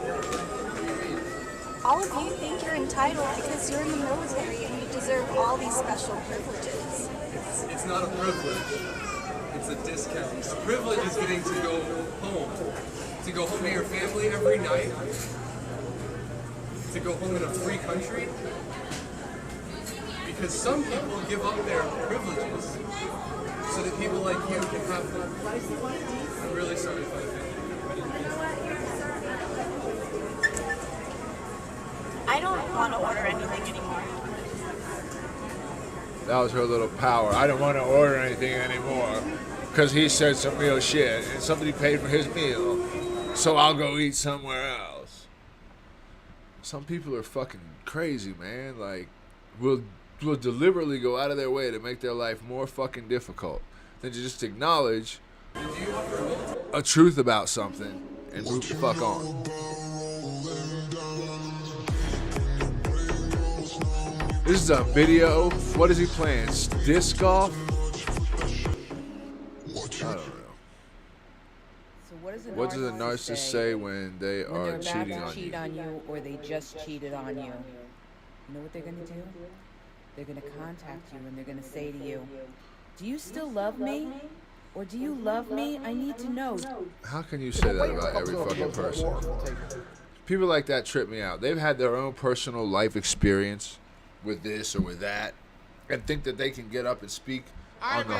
All of you think you're entitled because you're in the military and you deserve all these special privileges. It's not a privilege. It's a discount. A privilege is getting to go home. To go home to your family every night. To go home in a free country. Because some people give up their privileges so that people like you can have them. I'm really sorry for that. I don't want to order anything anymore. That was her little power. I don't want to order anything anymore because he said some real shit and somebody paid for his meal, so I'll go eat somewhere else. Some people are fucking crazy, man. Like, will deliberately go out of their way to make their life more fucking difficult than to just acknowledge a truth about something and move the fuck on. This is a video. What is he playing? Disc golf? I don't know. So what does a narcissist say when they when are they're cheating about on to cheat you? on you or they just cheated on you? You know what they're going to do? They're going to contact you and they're going to say to you, do you still love me? Or do you love me? I need to know. How can you say that about every fucking person? People like that trip me out. They've had their own personal life experience with this or with that, and think that they can get up and speak on the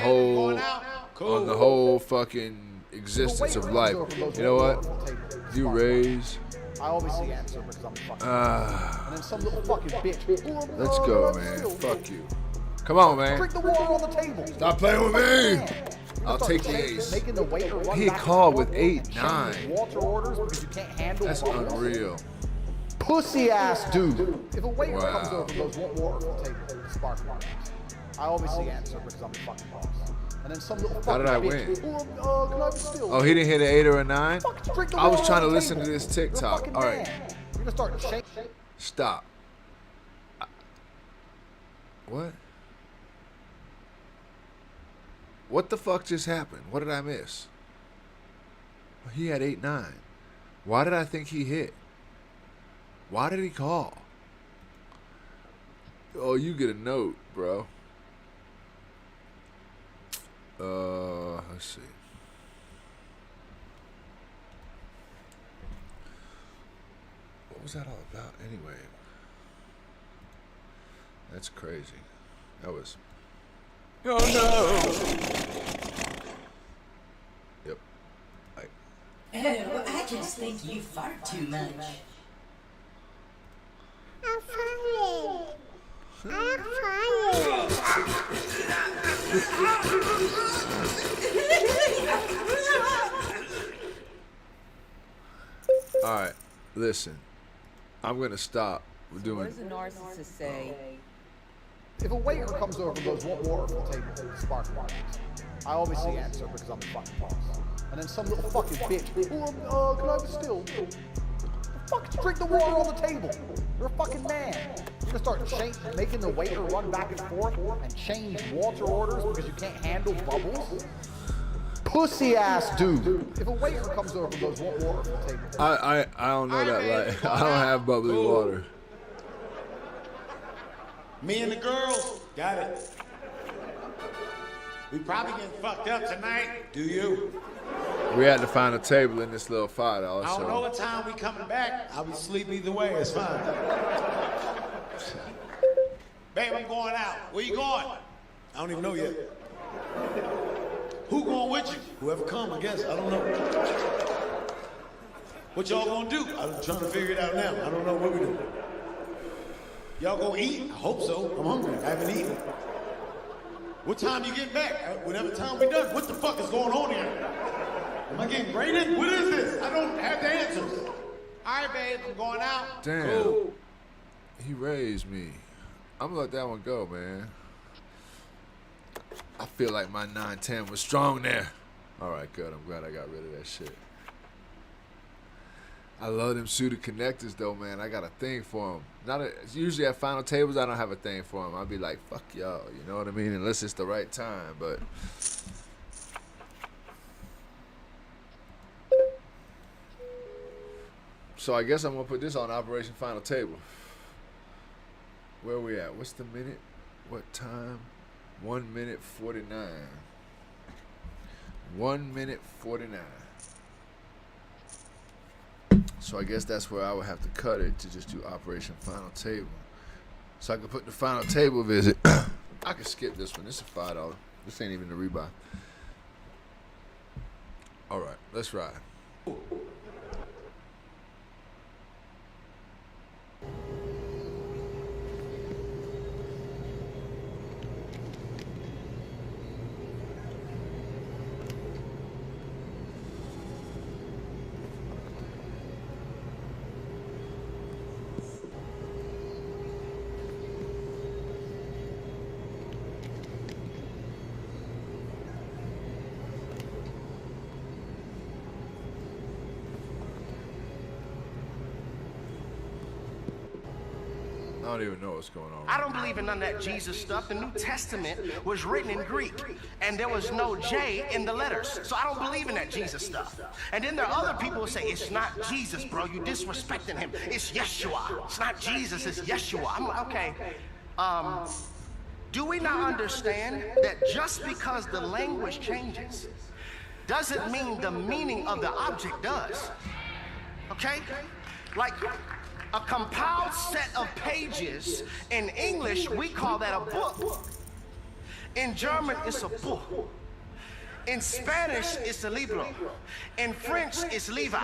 whole fucking existence of life. You know what? You raise. I obviously answer because I'm fucking. And then some little fucking bitch. Let's go, man. Fuck you. Come on, man. Drink the water on the table. Stop playing with me. I'll take the ace. He called with 8, 9. Water orders because you can't handle. That's unreal. Pussy ass dude. If a waiter comes Wow. over and goes, want water on the table, spark water. I obviously answer because I'm the fucking boss. And then some little How did I bitch, win? can I be still? Oh, he didn't hit an 8 or a 9? Drink the I was water trying to on the listen to table. this You're a TikTok. fucking All right. man. You're gonna start shaking. Stop. What? What the fuck just happened? What did I miss? He had 8-9. Why did I think he hit? Why did he call? Oh, you get a note, bro. Let's see. What was that all about anyway? That's crazy. That was... Oh no! Yep. Oh, I just think you fart too much. I'm funny. I'm funny. All right, listen. I'm gonna stop doing. What does a narcissist say? If a waiter comes over and goes, "Want water for the table?" Sparkling water. I obviously answer because I'm the fucking boss. And then some little fucking bitch, can I have a still? Fuck, drink the water on the table. You're a fucking man. You're gonna start making the waiter run back and forth and change water orders because you can't handle bubbles? Pussy ass dude. If a waiter comes over and goes, "Want water for the table?" I don't know that right. I don't have bubbly water. Me and the girls, got it. We probably getting fucked up tonight, do you? We had to find a table in this little $5. I don't know what time we coming back. I'll be asleep either way, it's fine. Babe, I'm going out. Where you going? I don't even know yet. Who going with you? Whoever come, I guess. I don't know. What y'all gonna do? I'm trying to figure it out now. I don't know what we do. Y'all gonna eat? I hope so. I'm hungry. I haven't eaten. What time you getting back? Whatever time we done. What the fuck is going on here? Am I getting graded? What is this? I don't have the answers. All right, babe, I'm going out. Damn. Cool. He raised me. I'm gonna let that one go, man. I feel like my 9-10 was strong there. All right, good. I'm glad I got rid of that shit. I love them suited connectors, though, man. I got a thing for them. Usually at final tables, I don't have a thing for them. I'll be like, fuck y'all, you know what I mean? Unless it's the right time, but... So I guess I'm going to put this on Operation Final Table. Where are we at? What's the minute? What time? 1 minute 49. 1 minute 49. So I guess that's where I would have to cut it to just do Operation Final Table. So I can put the Final Table visit. I can skip this one. This is $5. This ain't even the rebuy. All right, let's ride. I don't even know what's going on. I don't believe in none of that Jesus stuff. The New Testament was written in Greek, and there was no J in the letters. So I don't believe in that Jesus stuff. And then there are other people who say, it's not Jesus, bro. You disrespecting him. It's Yeshua. It's not Jesus, it's Yeshua. I'm like, okay. Do we not understand that just because the language changes doesn't mean the meaning of the object does? Okay? Like, a compiled set of pages, in English, we call that a book. In German, it's a book. In Spanish, it's a libro. In French, it's Levi.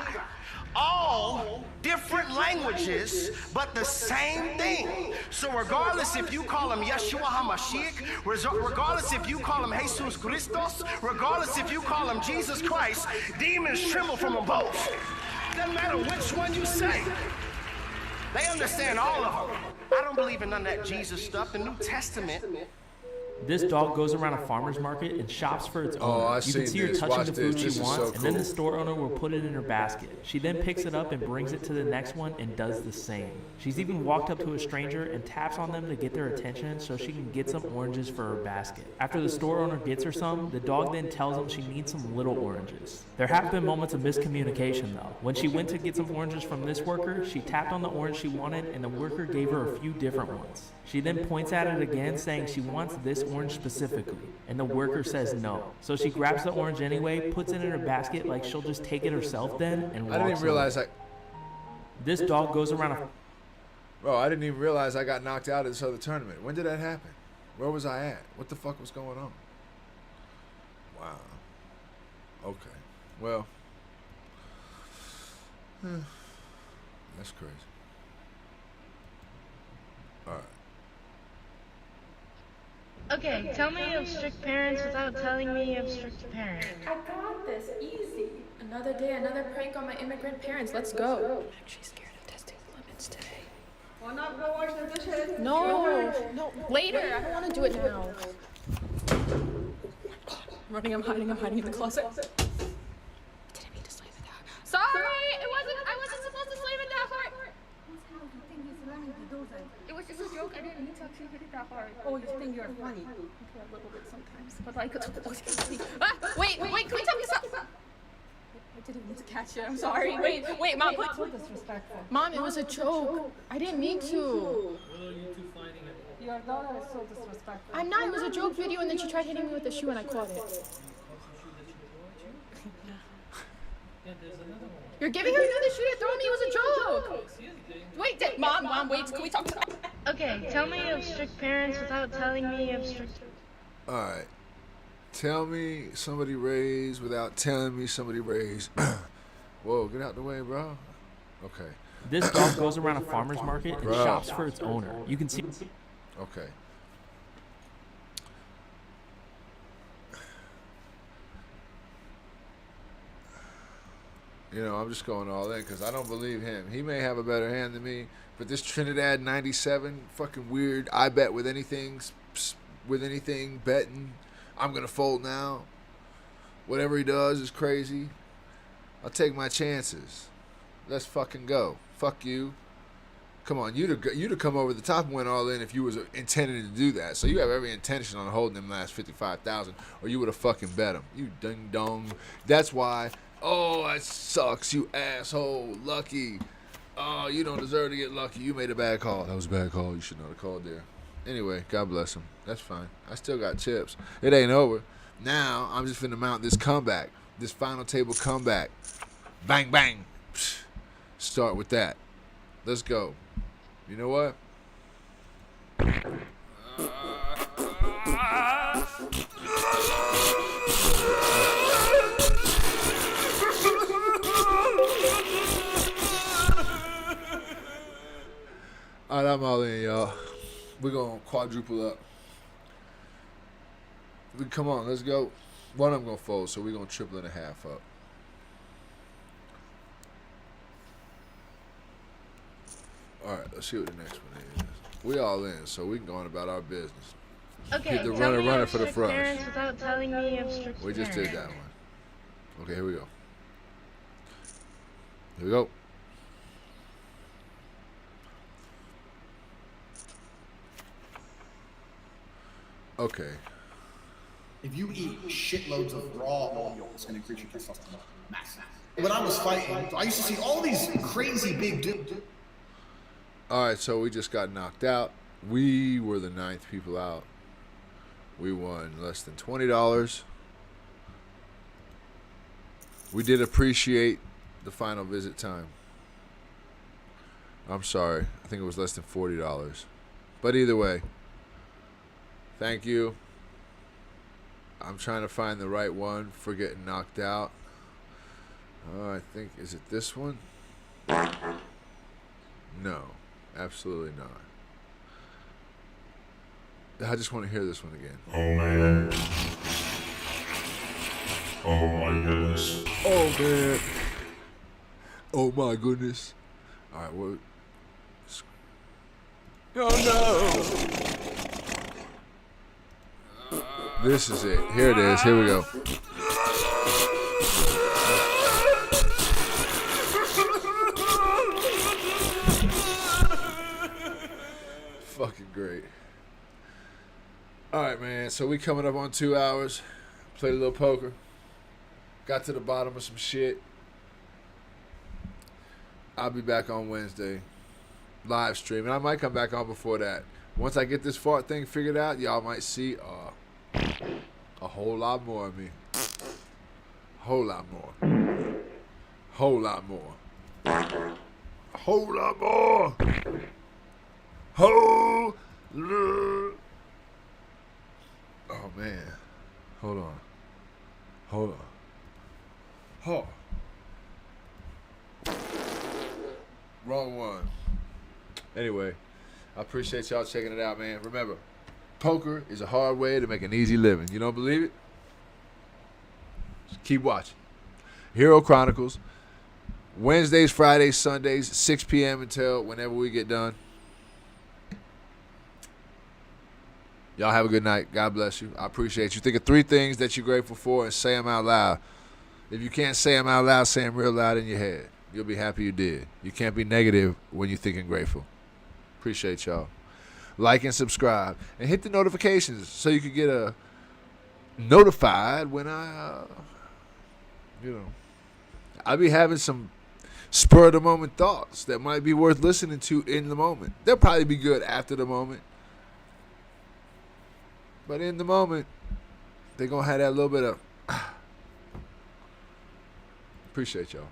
All different languages, but the same thing. So regardless if you call him Yeshua HaMashiach, regardless if you call him Jesus Christos, regardless if you call him Jesus Christ, demons tremble from them both. Doesn't matter which one you say. They understand all of them. I don't believe in none of that Jesus stuff. The New Testament This dog goes around a farmer's market and shops for its owner. I You can see her this. touching Watch the food this. she This is wants, so and then cool. the store owner will put it in her basket. She then picks it up and brings it to the next one and does the same. She's even walked up to a stranger and taps on them to get their attention so she can get some oranges for her basket. After the store owner gets her some, the dog then tells them she needs some little oranges. There have been moments of miscommunication though. When she went to get some oranges from this worker, she tapped on the orange she wanted and the worker gave her a few different ones. She then points at it again saying she wants this orange specifically, and the worker says no. So she grabs the orange anyway, puts it in her basket like she'll just take it herself then, and walks I didn't even realize away. This dog goes around a... Bro, I didn't even realize I got knocked out of this other tournament. When did that happen? Where was I at? What the fuck was going on? Wow. Okay. Well. That's crazy. All right. Okay, tell me of strict parents without telling me of strict parents. I got this, easy. Another day, another prank on my immigrant parents. Let's go. I'm actually scared of testing the limits today. Wanna not go wash the dishes? No, later. I don't want to do it now. I'm hiding in the closet. Didn't mean to slam it down. Sorry, I wasn't supposed to slam it that hard. It was just a joke. I didn't mean to actually hit it that hard. Oh, you think you're funny? Okay, a little bit sometimes. But like, wait, can we talk this up? I didn't mean to catch it. I'm sorry. Wait, Mom, please. So disrespectful. Mom, it was a joke. I didn't mean to. What are you two finding it? Your daughter is so disrespectful. I'm not. It was a joke video, and then she tried hitting me with the shoe, and I caught it. Yeah, there's another one. You're giving her another shoe to throw me. It was a joke. Wait, Mom, wait. Can we talk? Okay, tell me of strict parents without telling me of strict. All right. Tell me somebody raised without telling me somebody raised. Whoa, get out the way, bro. Okay. This dog goes around a farmer's market and Bro. shops for its owner. You can see... Okay. You know, I'm just going all in because I don't believe him. He may have a better hand than me, but this Trinidad 97, fucking weird. I bet with anything, betting. I'm going to fold now. Whatever he does is crazy. I'll take my chances. Let's fucking go. Fuck you. Come on, you'd have come over the top and went all in if you was intending to do that. So you have every intention on holding them last 55,000, or you would have fucking bet them. You ding dong. That's why. Oh, that sucks, you asshole. Lucky. Oh, you don't deserve to get lucky. You made a bad call. That was a bad call. You should not have called there. Anyway, God bless him. That's fine. I still got chips. It ain't over. Now, I'm just finna mount this comeback. This final table comeback. Bang, bang. Psh. Start with that. Let's go. You know what? All right, I'm all in, y'all. We're going to quadruple up. Come on, let's go. One I'm going to fold, so we're going to triple and a half up. All right, let's see what the next one is. We all in, so we can go on about our business. Okay, Hit the tell me runner of for the strict front. parents without telling me of strict We just parents. did that one. Okay, here we go. Here we go. Okay. If you eat shitloads of raw oil, it's going to increase your testosterone massive. When I was fighting, I used to see all these crazy big dudes. All right, so we just got knocked out. We were the 9th people out. We won less than $20. We did appreciate the final visit time. I'm sorry. I think it was less than $40. But either way, thank you. I'm trying to find the right one for getting knocked out. I think, is it this one? No, absolutely not. I just want to hear this one again. Oh man. Oh my goodness. Oh man. Oh my goodness. All right, what? Oh no. This is it. Here it is. Here we go. Fucking great. All right, man. So we coming up on 2 hours. Played a little poker. Got to the bottom of some shit. I'll be back on Wednesday. Live stream. And I might come back on before that. Once I get this fart thing figured out, y'all might see a whole lot more of me. Whole lot more. Whole lot more. Whole lot more. Whole lot. Oh, man. Hold on. Hold on. Oh. Wrong one. Anyway, I appreciate y'all checking it out, man. Remember, poker is a hard way to make an easy living. You don't believe it? Just keep watching. Hero Chronicles. Wednesdays, Fridays, Sundays, 6 p.m. until whenever we get done. Y'all have a good night. God bless you. I appreciate you. Think of 3 things that you're grateful for and say them out loud. If you can't say them out loud, say them real loud in your head. You'll be happy you did. You can't be negative when you're thinking grateful. Appreciate y'all. Like and subscribe. And hit the notifications so you can get notified when I'll be having some spur-of-the-moment thoughts that might be worth listening to in the moment. They'll probably be good after the moment. But in the moment, they're going to have that little bit of... Appreciate y'all.